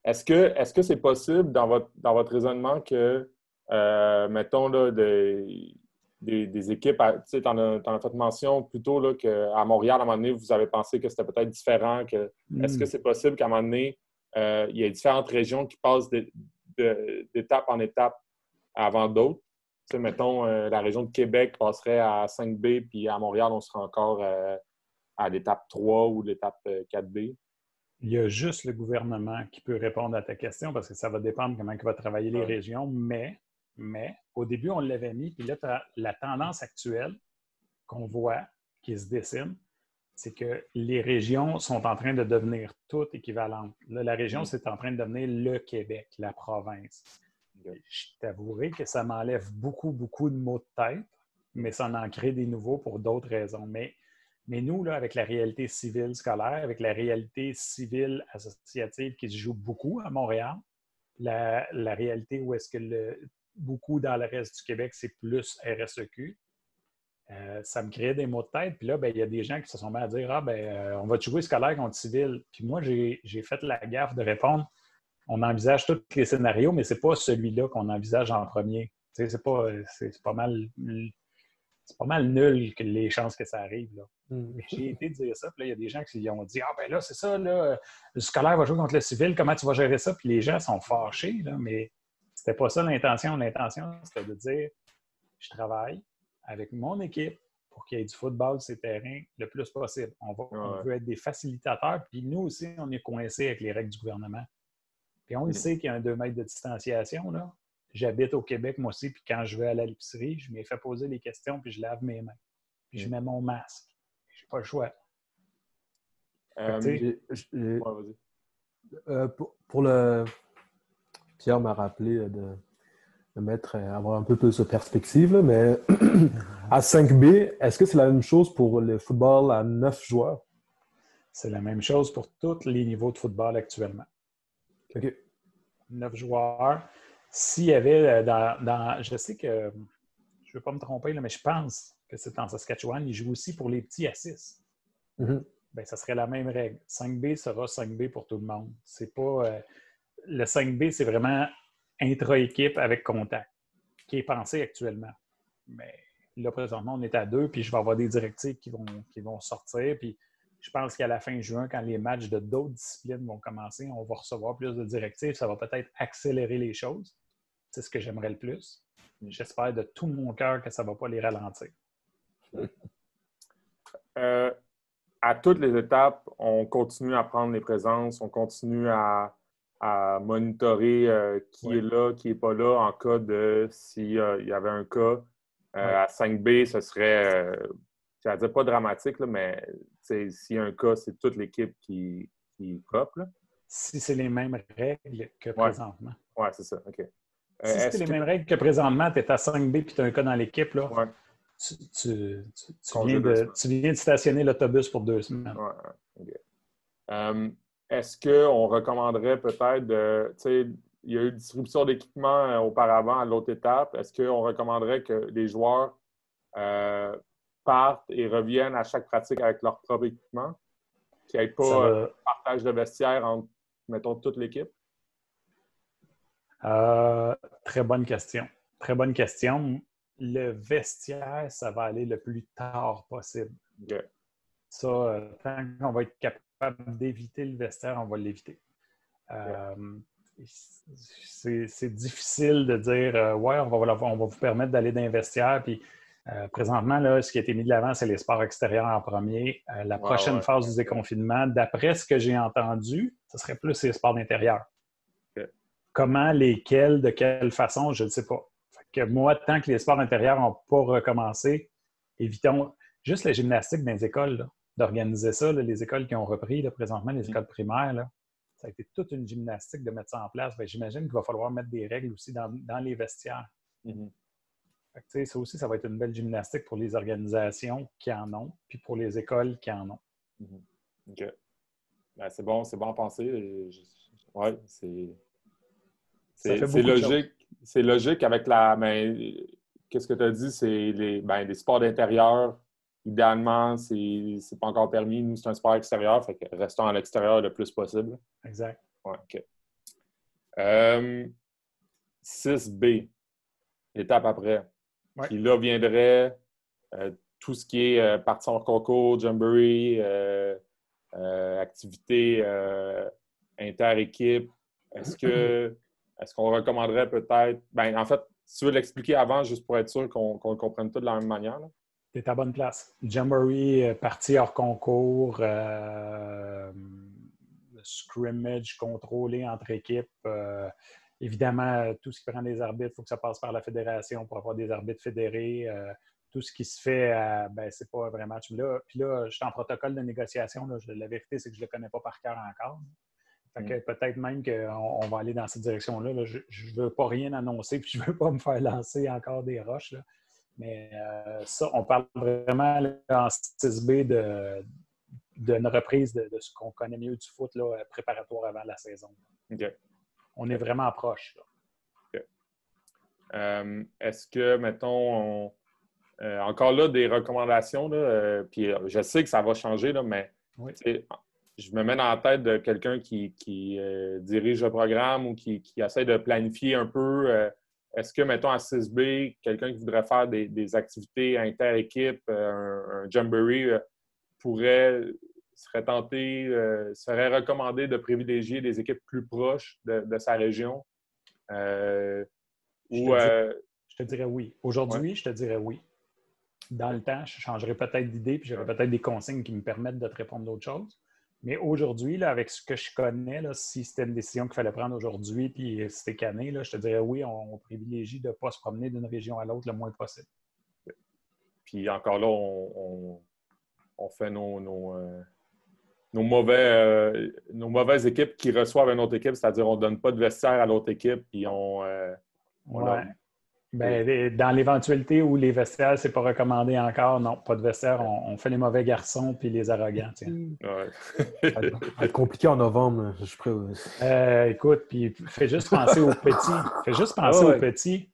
Est-ce que c'est possible dans votre raisonnement que, mettons, là, des équipes, tu sais, t'en as fait mention plutôt là, qu'à Montréal, à un moment donné, vous avez pensé que c'était peut-être différent. Est-ce que c'est possible qu'à un moment donné, il y ait différentes régions qui passent d'étape en étape avant d'autres? Tu sais, mettons, la région de Québec passerait à 5B, puis à Montréal, on serait encore à l'étape 3 ou l'étape 4B. Il y a juste le gouvernement qui peut répondre à ta question parce que ça va dépendre comment il va travailler les régions. Mais au début, on l'avait mis. Puis là, la tendance actuelle qu'on voit, qui se dessine, c'est que les régions sont en train de devenir toutes équivalentes. Là, la région, c'est en train de devenir le Québec, la province. Je t'avouerai que ça m'enlève beaucoup, beaucoup de mots de tête, mais ça en crée des nouveaux pour d'autres raisons. Mais nous, là, avec la réalité civile scolaire, avec la réalité civile associative qui se joue beaucoup à Montréal, la réalité où est-ce que beaucoup dans le reste du Québec, c'est plus RSEQ, ça me crée des mots de tête. Puis là, il y a des gens qui se sont mis à dire on va jouer scolaire contre civil. Puis moi, j'ai fait la gaffe de répondre on envisage tous les scénarios, mais ce n'est pas celui-là qu'on envisage en premier. C'est pas mal c'est pas mal nul que les chances que ça arrive. Là. Mm. J'ai été dire ça, puis là, il y a des gens qui ont dit « Ah, ben là, c'est ça, là, le scolaire va jouer contre le civil, comment tu vas gérer ça? » Puis les gens sont fâchés, là, mais c'était pas ça l'intention. L'intention, c'était de dire « Je travaille avec mon équipe pour qu'il y ait du football sur ces terrains le plus possible. On veut être des facilitateurs, puis nous aussi, on est coincés avec les règles du gouvernement. Puis on le sait qu'il y a un 2 mètres de distanciation, là. J'habite au Québec, moi aussi, puis quand je vais à l'épicerie, je m'ai fait poser les questions, puis je lave mes mains. Puis je mets mon masque. J'ai pas le choix. Pour le... Pierre m'a rappelé de avoir un peu plus de perspective, là, mais à 5B, est-ce que c'est la même chose pour le football à 9 joueurs? C'est la même chose pour tous les niveaux de football actuellement. OK. 9 joueurs. S'il y avait je sais que, je ne veux pas me tromper, là, mais je pense que c'est en Saskatchewan, ils jouent aussi pour les petits à 6. Mm-hmm. Bien, ça serait la même règle. 5B sera 5B pour tout le monde. C'est pas... le 5B, c'est vraiment intra-équipe avec contact, qui est pensé actuellement. Mais là, présentement, on est à 2, puis je vais avoir des directives qui vont sortir, puis je pense qu'à la fin juin, quand les matchs de d'autres disciplines vont commencer, on va recevoir plus de directives. Ça va peut-être accélérer les choses. C'est ce que j'aimerais le plus. J'espère de tout mon cœur que ça ne va pas les ralentir. À toutes les étapes, on continue à prendre les présences, on continue à monitorer qui est là, qui n'est pas là, en cas de s'il y avait un cas. À 5B, ce serait, je ne dire pas dramatique, là, mais s'il y a un cas, c'est toute l'équipe qui coupe. Si c'est les mêmes règles que présentement. Oui, c'est ça. OK. Si c'est les mêmes règles que présentement, tu es à 5B et tu as un cas dans l'équipe, là, tu viens de stationner l'autobus pour 2 semaines. Ouais, OK. Est-ce qu'on recommanderait peut-être il y a eu distribution d'équipement auparavant à l'autre étape. Est-ce qu'on recommanderait que les joueurs partent et reviennent à chaque pratique avec leur propre équipement? Qu'il n'y ait pas un partage de vestiaire entre, mettons, toute l'équipe? Très bonne question. Très bonne question. Le vestiaire, ça va aller le plus tard possible. Okay. Ça, tant qu'on va être capable d'éviter le vestiaire, on va l'éviter. C'est difficile de dire ouais, on va vous permettre d'aller dans le vestiaire. Puis présentement, là, ce qui a été mis de l'avant, c'est les sports extérieurs en premier. La prochaine phase du déconfinement, d'après ce que j'ai entendu, ce serait plus les sports d'intérieur. Okay. Comment, lesquels, de quelle façon, je ne sais pas. Fait que moi, tant que les sports intérieurs n'ont pas recommencé, évitons juste la gymnastique dans les écoles, là, d'organiser ça. Là, les écoles qui ont repris là, présentement, les écoles primaires, là, ça a été toute une gymnastique de mettre ça en place. Bien, j'imagine qu'il va falloir mettre des règles aussi dans les vestiaires. Mm-hmm. Fait que, ça aussi, ça va être une belle gymnastique pour les organisations qui en ont, puis pour les écoles qui en ont. Mm-hmm. OK. Ben, c'est bon à penser. Oui, c'est logique. C'est logique avec qu'est-ce que tu as dit? C'est les sports d'intérieur. Idéalement, c'est pas encore permis. Nous, c'est un sport extérieur. Fait que restons à l'extérieur le plus possible. Exact. Ouais, OK. 6B, l'étape après. Ouais. Puis là viendrait tout ce qui est partie hors concours, jamboree, activités inter-équipe. Est-ce qu'on recommanderait peut-être... En fait, si tu veux l'expliquer avant, juste pour être sûr qu'on le comprenne tout de la même manière. Tu es à bonne place. Jamboree, partie hors concours, scrimmage contrôlé entre équipes. Évidemment, tout ce qui prend des arbitres, il faut que ça passe par la fédération pour avoir des arbitres fédérés. Tout ce qui se fait, c'est pas un vrai match. Puis là, je suis en protocole de négociation. Là. La vérité, c'est que je ne le connais pas par cœur encore. Fait que peut-être même qu'on va aller dans cette direction-là. Là. Je ne veux pas rien annoncer puis je ne veux pas me faire lancer encore des roches. Là. Mais ça, on parle vraiment là, en 6B d'une reprise de ce qu'on connaît mieux du foot là, préparatoire avant la saison. Okay. On est vraiment proche. Là. Okay. Est-ce que, mettons, encore là, des recommandations, là, puis je sais que ça va changer, là, mais oui. Je me mets dans la tête de quelqu'un qui dirige le programme ou qui essaie de planifier un peu est-ce que, mettons, à 6B, quelqu'un qui voudrait faire des activités inter-équipe, un jamboree, serait tenté, serait recommandé de privilégier des équipes plus proches de sa région? Je te dirais oui. Aujourd'hui, je te dirais oui. Dans le temps, je changerais peut-être d'idée puis j'aurais peut-être des consignes qui me permettent de te répondre d'autres choses. Mais aujourd'hui, là, avec ce que je connais, là, si c'était une décision qu'il fallait prendre aujourd'hui puis c'était canné, là, je te dirais oui, on privilégie de ne pas se promener d'une région à l'autre le moins possible. Puis encore là, on fait nos mauvaises équipes qui reçoivent une autre équipe, c'est-à-dire on ne donne pas de vestiaire à l'autre équipe puis dans l'éventualité où les vestiaires, c'est pas recommandé encore, non, pas de vestiaire, on fait les mauvais garçons puis les arrogants. Ça va être compliqué en novembre, je suis prêt. Écoute, puis fais juste penser aux petits. Fais juste penser aux petits.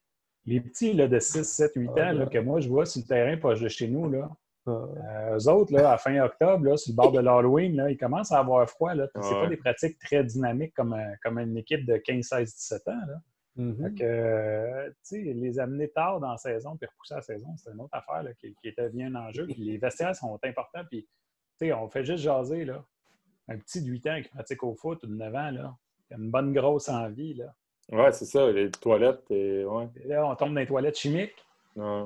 Les petits là, de 6, 7, 8 ans là, que moi, je vois sur le terrain proche de chez nous, là. Eux autres, là, à fin octobre, là, sur le bord de l'Halloween, là, ils commencent à avoir froid. Là. C'est pas des pratiques très dynamiques comme une équipe de 15, 16, 17 ans. Là. Fait que, les amener tard dans la saison puis repousser la saison, c'est une autre affaire là, qui était bien en jeu. Puis les vestiaires sont importants. Puis, on fait juste jaser. Là. Un petit de 8 ans qui pratique au foot ou de 9 ans, là, qui a une bonne grosse envie. Là. Ouais, c'est ça, les toilettes. Et là, on tombe dans les toilettes chimiques. Ouais.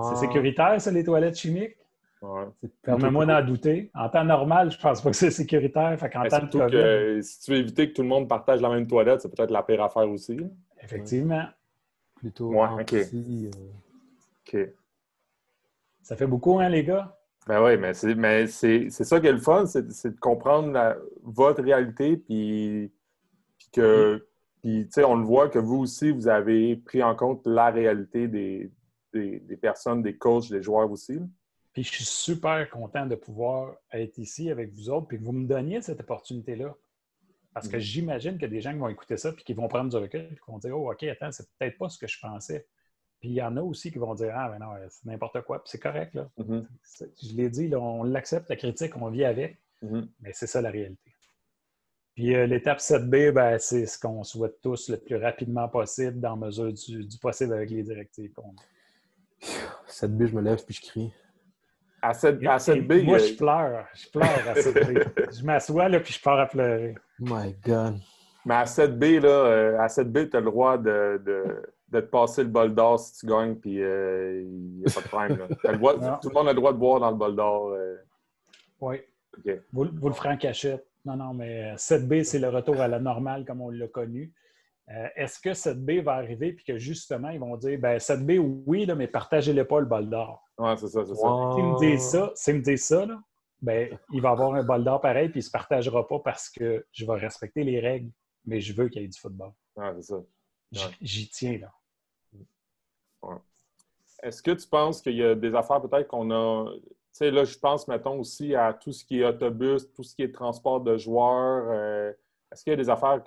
C'est sécuritaire, ça, les toilettes chimiques? Ouais. Permets-moi d'en douter. En temps normal, je pense pas que c'est sécuritaire. Fait qu'en temps de COVID, que, si tu veux éviter que tout le monde partage la même toilette, c'est peut-être la pire affaire aussi. Effectivement. Plutôt OK. Ça fait beaucoup, hein, les gars? Ben oui, mais c'est ça qui est le fun, c'est de comprendre votre réalité, puis on le voit que vous aussi, vous avez pris en compte la réalité des personnes, des coachs, des joueurs aussi. Puis je suis super content de pouvoir être ici avec vous autres, puis que vous me donniez cette opportunité-là. Parce que j'imagine qu'il y a des gens qui vont écouter ça, puis qui vont prendre du recul, puis qui vont dire « Oh, OK, attends, c'est peut-être pas ce que je pensais. » Puis il y en a aussi qui vont dire « Ah, ben non, c'est n'importe quoi. » Puis c'est correct, là. Je l'ai dit, là, on l'accepte, la critique, on vit avec. Mais c'est ça la réalité. Puis l'étape 7B, ben, c'est ce qu'on souhaite tous le plus rapidement possible, dans mesure du possible avec les directives qu'on a. 7B, je me lève puis je crie. À 7B, moi, je pleure à 7B. Je m'assois là puis je pars à pleurer. My God. Mais à 7B, tu as le droit de te passer le bol d'or si tu gagnes, puis il n'y a pas de problème. Tout le monde a le droit de boire dans le bol d'or. Oui. Okay. Vous le ferez en cachette. Non, mais 7B, c'est le retour à la normale comme on l'a connu. Est-ce que 7B va arriver puis que justement, ils vont dire ben 7B, oui, là, mais partagez-le pas le bol d'or. Oui, c'est ça. Wow. S'ils me disent ça, là, ben, il va avoir un bol d'or pareil puis il ne se partagera pas parce que je vais respecter les règles, mais je veux qu'il y ait du football. Oui, c'est ça. Ouais. J'y tiens, là. Ouais. Est-ce que tu penses qu'il y a des affaires peut-être qu'on a... Tu sais, là, je pense, mettons, aussi à tout ce qui est autobus, tout ce qui est transport de joueurs. Est-ce qu'il y a des affaires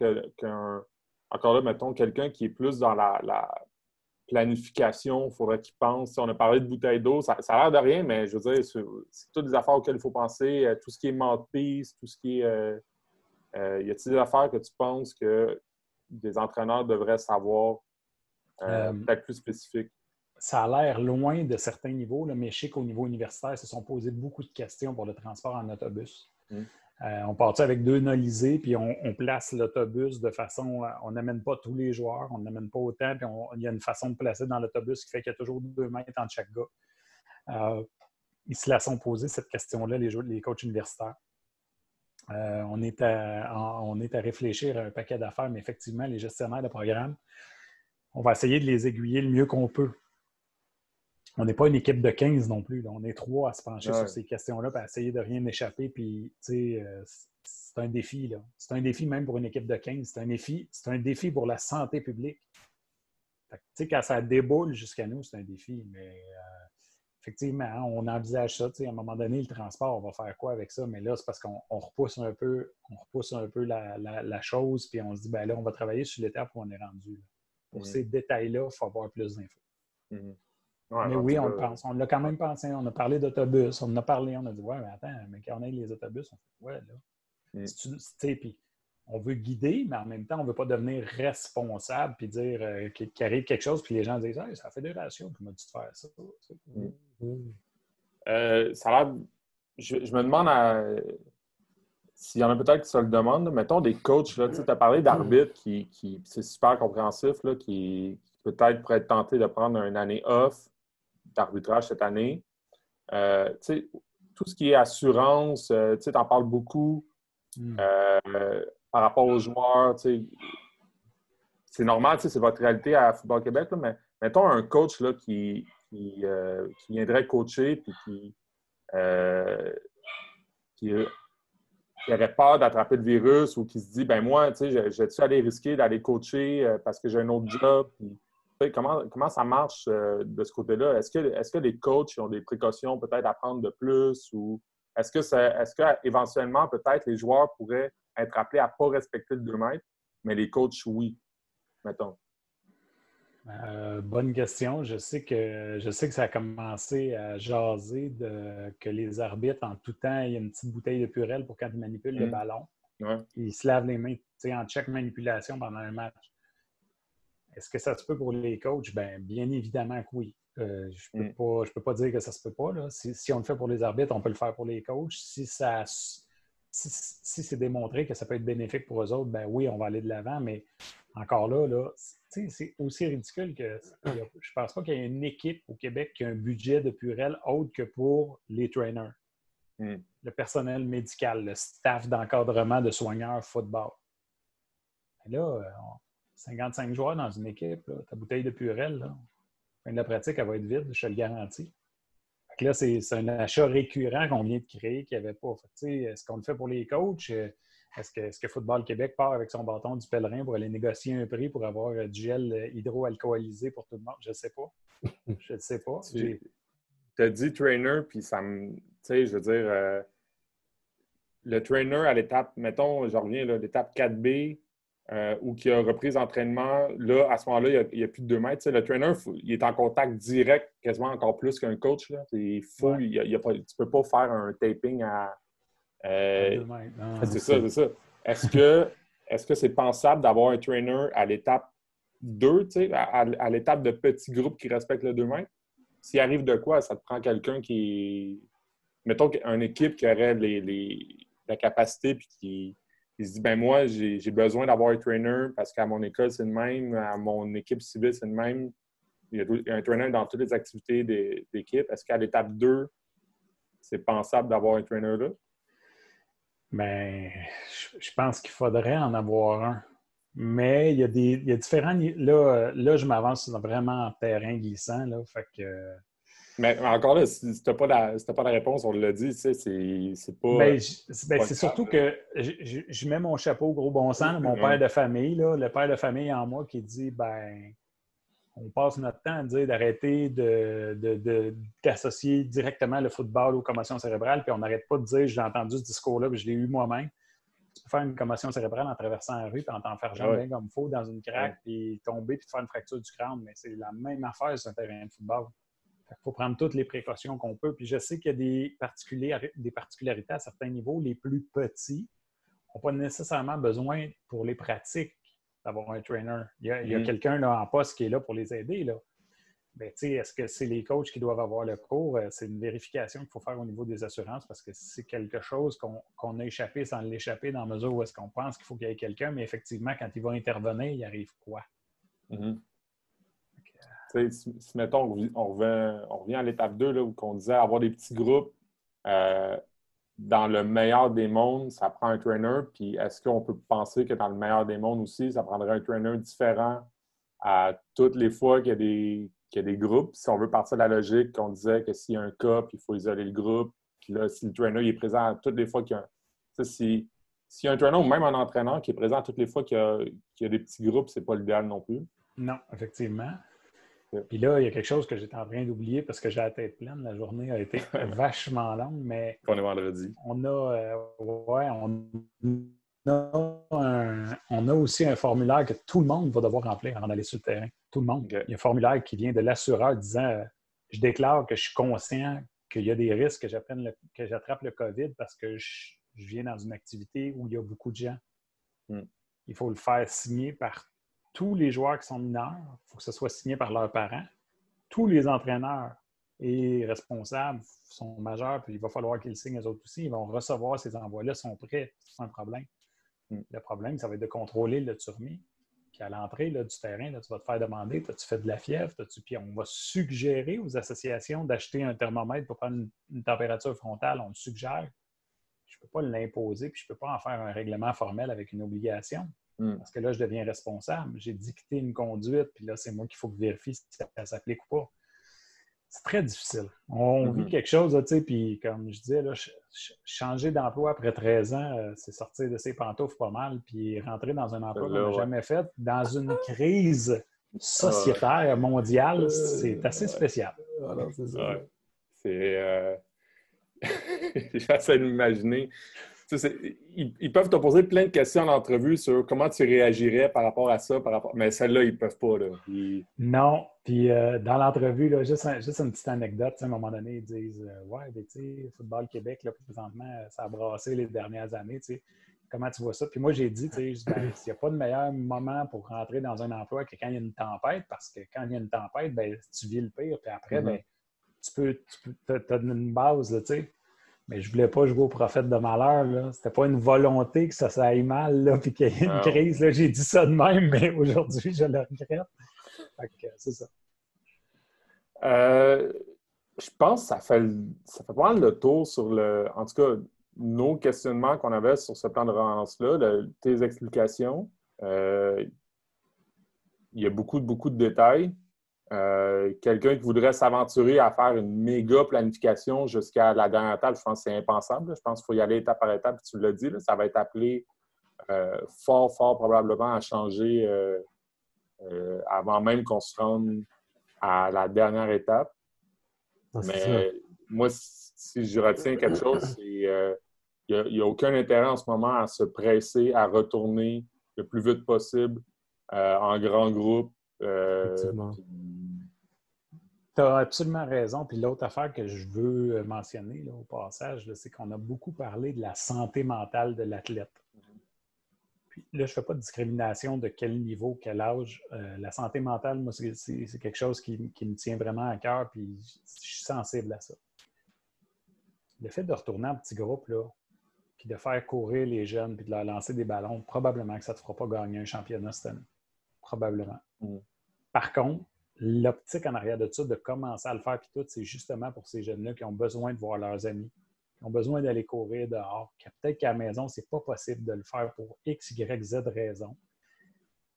encore là, mettons, quelqu'un qui est plus dans la planification, il faudrait qu'il pense. Si on a parlé de bouteilles d'eau, ça a l'air de rien, mais je veux dire, c'est toutes des affaires auxquelles il faut penser. Tout ce qui est mouthpiece, tout ce qui est... y a-t-il des affaires que tu penses que des entraîneurs devraient savoir peut-être plus spécifiques? Ça a l'air loin de certains niveaux, là, mais je sais qu'au niveau universitaire, ils se sont posés beaucoup de questions pour le transport en autobus. On part avec 2 nolisés, puis on place l'autobus de façon... on n'amène pas tous les joueurs, on n'amène pas autant, puis il y a une façon de placer dans l'autobus qui fait qu'il y a toujours 2 mètres entre chaque gars. Ils se la sont posés cette question-là, les coachs universitaires. On est à réfléchir à un paquet d'affaires, mais effectivement, les gestionnaires de programme, on va essayer de les aiguiller le mieux qu'on peut. On n'est pas une équipe de 15 non plus. Là. On est 3 à se pencher sur ces questions-là et à essayer de rien échapper. Puis, c'est un défi. Là. C'est un défi même pour une équipe de 15. C'est un défi pour la santé publique. Quand ça déboule jusqu'à nous, c'est un défi. Mais effectivement, hein, on envisage ça. À un moment donné, le transport, on va faire quoi avec ça? Mais là, c'est parce qu'on repousse un peu la chose. Puis on se dit, ben là, on va travailler sur l'étape où on est rendu. Là. Pour ces détails-là, il faut avoir plus d'infos. Ouais, mais oui, on le pense. On l'a quand même pensé. On a parlé d'autobus. On en a parlé. On a dit, ouais, mais attends, mais quand on a les autobus, on fait, ouais, là. Puis on veut guider, mais en même temps, on ne veut pas devenir responsable puis dire qu'il arrive quelque chose, puis les gens disent hey, c'est la fédération qui m'a dit de faire ça. Ça a l'air. Je me demande s'il y en a peut-être qui se le demandent. Mettons des coachs, tu as parlé d'arbitres qui c'est super compréhensif, là, qui peut-être pourraient être tentés de prendre une année off d'arbitrage cette année. Tout ce qui est assurance, tu en parles beaucoup par rapport aux joueurs. C'est normal, c'est votre réalité à Football Québec, là, mais mettons un coach là, qui viendrait coacher puis qui aurait peur d'attraper le virus ou qui se dit ben moi, j'ai-tu aller risquer d'aller coacher parce que j'ai un autre job? Puis, comment ça marche de ce côté-là? Est-ce que les coachs ont des précautions peut-être à prendre de plus ou est-ce que éventuellement peut-être les joueurs pourraient être appelés à ne pas respecter le 2 mètres, mais les coachs, oui, mettons? Bonne question. Je sais que ça a commencé à jaser que les arbitres, en tout temps, il y a une petite bouteille de Purell pour quand ils manipulent le ballon. Ouais. Ils se lavent les mains en check manipulation pendant un match. Est-ce que ça se peut pour les coachs? Bien évidemment que oui. Je ne peux pas dire que ça se peut pas. Là. Si on le fait pour les arbitres, on peut le faire pour les coachs. Si c'est démontré que ça peut être bénéfique pour eux autres, oui, on va aller de l'avant. Mais encore là, c'est aussi ridicule que je pense pas qu'il y ait une équipe au Québec qui a un budget de Purell autre que pour les trainers, le personnel médical, le staff d'encadrement de soigneurs football. Et là, 55 joueurs dans une équipe, là, ta bouteille de Purell, là, fin de la pratique, elle va être vide, je te le garantis. Fait que là, c'est un achat récurrent qu'on vient de créer qu'il n'y avait pas. Est-ce qu'on le fait pour les coachs? Est-ce que Football Québec part avec son bâton du pèlerin pour aller négocier un prix pour avoir du gel hydroalcoolisé pour tout le monde? Je ne sais pas. Je ne sais pas. Tu as dit trainer, puis ça me... Tu sais, je veux dire, le trainer à l'étape, mettons, je reviens, là, l'étape 4B, ou qui a repris l'entraînement, là, à ce moment-là, il n'y a plus de 2 mètres. T'sais, le trainer, il est en contact direct, quasiment encore plus qu'un coach. Là. Tu ne peux pas faire un taping à 2 mètres. C'est ça. Est-ce que c'est pensable d'avoir un trainer à l'étape 2, à l'étape de petits groupes qui respectent le 2 mètres? S'il arrive de quoi, ça te prend quelqu'un qui... Mettons une équipe qui aurait la capacité puis qui se dit, moi, j'ai besoin d'avoir un trainer parce qu'à mon école, c'est le même, à mon équipe civile, c'est le même. Il y a un trainer dans toutes les activités d'équipe. Est-ce qu'à l'étape 2, c'est pensable d'avoir un trainer là? Je pense qu'il faudrait en avoir un. Mais il y a différents... Là, je m'avance vraiment en terrain glissant. Là, fait que... Mais encore là, si tu n'as pas la réponse, on l'a dit, c'est pas... c'est surtout que je mets mon chapeau gros bon sens, mon père de famille, là, le père de famille en moi qui dit, on passe notre temps à dire d'arrêter d'associer directement le football aux commotions cérébrales, puis on n'arrête pas de dire, j'ai entendu ce discours-là, puis je l'ai eu moi-même. Tu peux faire une commotion cérébrale en traversant la rue, puis en t'en faire jambe bien comme il faut dans une craque, puis tomber, puis te faire une fracture du crâne, mais c'est la même affaire sur un terrain de football. Il faut prendre toutes les précautions qu'on peut. Puis je sais qu'il y a des particularités à certains niveaux. Les plus petits n'ont pas nécessairement besoin pour les pratiques d'avoir un trainer. Il y a quelqu'un là, en poste qui est là pour les aider. Là. Est-ce que c'est les coachs qui doivent avoir le cours? C'est une vérification qu'il faut faire au niveau des assurances parce que c'est quelque chose qu'on a échappé sans l'échapper dans la mesure où est-ce qu'on pense qu'il faut qu'il y ait quelqu'un, mais effectivement, quand il va intervenir, il arrive quoi? Si mettons, on revient à l'étape 2, là, où on disait avoir des petits groupes, dans le meilleur des mondes, ça prend un trainer. Puis est-ce qu'on peut penser que dans le meilleur des mondes aussi, ça prendrait un trainer différent à toutes les fois qu'il y a des groupes? Si on veut partir de la logique qu'on disait que s'il y a un cas, puis il faut isoler le groupe. Puis là, si le trainer il est présent à toutes les fois qu'il y a un... S'il y a un trainer ou même un entraîneur qui est présent à toutes les fois qu'il y a des petits groupes, c'est pas l'idéal non plus. Non, effectivement. Puis là, il y a quelque chose que j'étais en train d'oublier parce que j'ai la tête pleine. La journée a été vachement longue, mais... On est vendredi. On a aussi un formulaire que tout le monde va devoir remplir avant d'aller sur le terrain. Tout le monde. Okay. Il y a un formulaire qui vient de l'assureur disant je déclare que je suis conscient qu'il y a des risques que j'attrape le COVID parce que je viens dans une activité où il y a beaucoup de gens. Il faut le faire signer par tous les joueurs qui sont mineurs. Il faut que ce soit signé par leurs parents. Tous les entraîneurs et responsables sont majeurs, puis il va falloir qu'ils le signent eux autres aussi. Ils vont recevoir ces envois-là, sont prêts. C'est un problème. Le problème, ça va être de contrôler le turmi. Puis à l'entrée là, du terrain, là, tu vas te faire demander, as-tu fait de la fièvre? Puis on va suggérer aux associations d'acheter un thermomètre pour prendre une température frontale. On le suggère. Je ne peux pas l'imposer, puis je ne peux pas en faire un règlement formel avec une obligation. Parce que là, je deviens responsable. J'ai dicté une conduite, puis là, c'est moi qu'il faut que je vérifie si ça s'applique ou pas. C'est très difficile. On vit quelque chose, tu sais, puis comme je disais, là, changer d'emploi après 13 ans, c'est sortir de ses pantoufles pas mal, puis rentrer dans un emploi qu'on n'a jamais fait, dans une crise sociétaire mondiale, c'est assez spécial. Alors, c'est ça. Ouais. C'est... J'essaie de m'imaginer. Tu sais, ils peuvent te poser plein de questions en entrevue sur comment tu réagirais par rapport à ça, mais celle-là, ils ne peuvent pas. Là. Non. Puis dans l'entrevue, là, juste une petite anecdote. À un moment donné, ils disent ouais, tu sais, Football Québec, là, présentement, ça a brassé les dernières années. Tu sais. Comment tu vois ça? Puis moi, j'ai dit, tu sais, il n'y a pas de meilleur moment pour rentrer dans un emploi que quand il y a une tempête, parce que quand il y a une tempête, ben, tu vis le pire. Puis après, ben, tu as une base, là, tu sais. Mais je ne voulais pas jouer au prophète de malheur. C'était pas une volonté que ça aille mal, là, puis qu'il y ait une crise. Là. J'ai dit ça de même, mais aujourd'hui, je le regrette. Fait que, c'est ça. Je pense que ça fait pas mal le tour sur en tout cas, nos questionnements qu'on avait sur ce plan de relance-là, tes explications. Il y a beaucoup de détails. Quelqu'un qui voudrait s'aventurer à faire une méga planification jusqu'à la dernière étape, je pense que c'est impensable. Je pense qu'il faut y aller étape par étape. Tu l'as dit, là, ça va être appelé fort probablement à changer avant même qu'on se rende à la dernière étape. Mais moi, si je retiens quelque chose, c'est qu'il n'y a aucun intérêt en ce moment à se presser, à retourner le plus vite possible en grand groupe. Tu as absolument raison. Puis l'autre affaire que je veux mentionner là, au passage, là, c'est qu'on a beaucoup parlé de la santé mentale de l'athlète. Puis là, je ne fais pas de discrimination de quel niveau, quel âge. La santé mentale, moi, c'est quelque chose qui me tient vraiment à cœur, puis je suis sensible à ça. Le fait de retourner en petit groupe, là, puis de faire courir les jeunes, puis de leur lancer des ballons, probablement que ça ne te fera pas gagner un championnat cette année. Probablement. Par contre, l'optique en arrière de ça, de commencer à le faire, puis tout, c'est justement pour ces jeunes-là qui ont besoin de voir leurs amis, qui ont besoin d'aller courir dehors, qui peut-être qu'à la maison, c'est pas possible de le faire pour X, Y, Z raisons,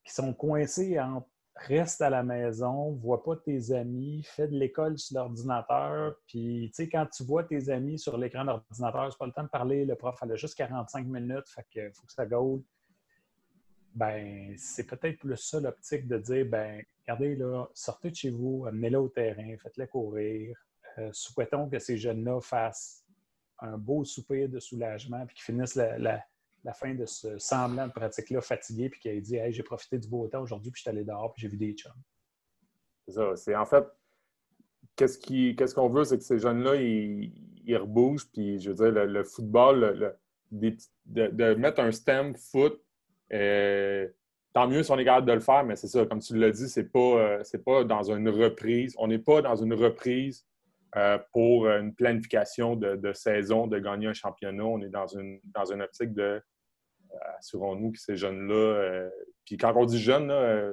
qui sont coincés en reste à la maison, vois pas tes amis, fais de l'école sur l'ordinateur, puis tu sais, quand tu vois tes amis sur l'écran de l'ordinateur, c'est pas le temps de parler, le prof, elle a juste 45 minutes, fait que faut que ça go. Ben, c'est peut-être plus ça l'optique de dire, ben, regardez là, sortez de chez vous, amenez-les au terrain, faites-les courir. Souhaitons que ces jeunes-là fassent un beau soupir de soulagement puis qu'ils finissent la fin de ce semblant de pratique-là fatigué puis qu'ils aient dit, hey, j'ai profité du beau temps aujourd'hui puis je suis allé dehors puis j'ai vu des chums. C'est ça. C'est en fait, qu'est-ce qu'on veut, c'est que ces jeunes-là, ils rebougent puis je veux dire, le football, de mettre un stem foot, tant mieux si on est capable de le faire, mais c'est ça, comme tu l'as dit, c'est pas dans une reprise. On n'est pas dans une reprise pour une planification de saison, de gagner un championnat. On est dans une optique de assurons-nous que ces jeunes-là. Puis quand on dit jeunes, là,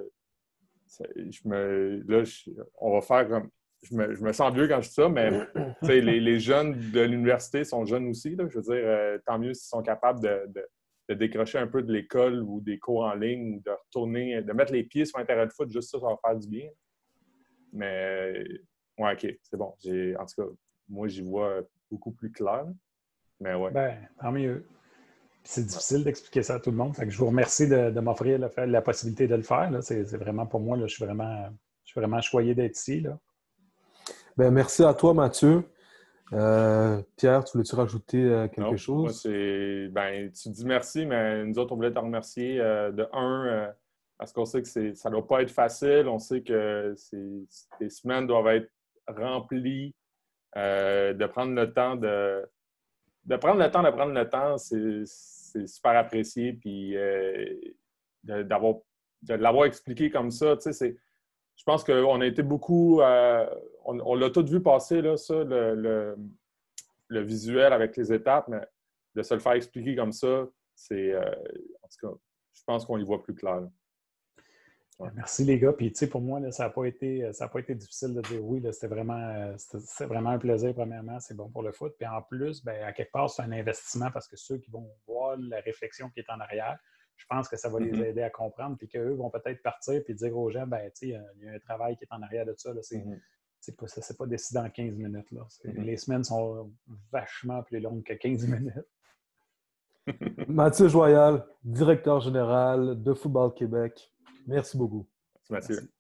on va faire comme. Je me sens vieux quand je dis ça, mais les jeunes de l'université sont jeunes aussi. Là, je veux dire, tant mieux s'ils sont capables de décrocher un peu de l'école ou des cours en ligne ou de retourner, de mettre les pieds sur un terrain de foot, juste ça va faire du bien. Mais, ouais, OK, c'est bon. En tout cas, moi, j'y vois beaucoup plus clair. Mais ouais. Ben, tant mieux. C'est difficile d'expliquer ça à tout le monde. Fait que je vous remercie de m'offrir la possibilité de le faire. Là. C'est vraiment pour moi, là, je suis vraiment choyé d'être ici. Là. Ben, merci à toi, Mathieu. Pierre, tu voulais-tu rajouter quelque chose? Moi, tu dis merci, mais nous autres, on voulait te remercier parce qu'on sait que ça ne doit pas être facile. On sait que tes semaines doivent être remplies. De prendre le temps de prendre le temps, c'est c'est super apprécié. Puis de l'avoir expliqué comme ça, tu sais, je pense qu'on a été beaucoup... on l'a tout vu passer, là, ça, le visuel avec les étapes, mais de se le faire expliquer comme ça, c'est... en tout cas, je pense qu'on y voit plus clair. Ouais. Merci les gars. Puis tu sais, pour moi, là, ça n'a pas été difficile de dire oui. C'était vraiment un plaisir, premièrement. C'est bon pour le foot. Puis en plus, ben, à quelque part, c'est un investissement parce que ceux qui vont voir la réflexion qui est en arrière, je pense que ça va les aider à comprendre. Puis qu'eux vont peut-être partir et dire aux gens, ben, tu sais, il y a un travail qui est en arrière de ça. Là, c'est pas décidé en 15 minutes. Là. Les semaines sont vachement plus longues que 15 minutes. Mathieu Joyal, directeur général de Football Québec. Merci beaucoup. Merci Mathieu. Merci.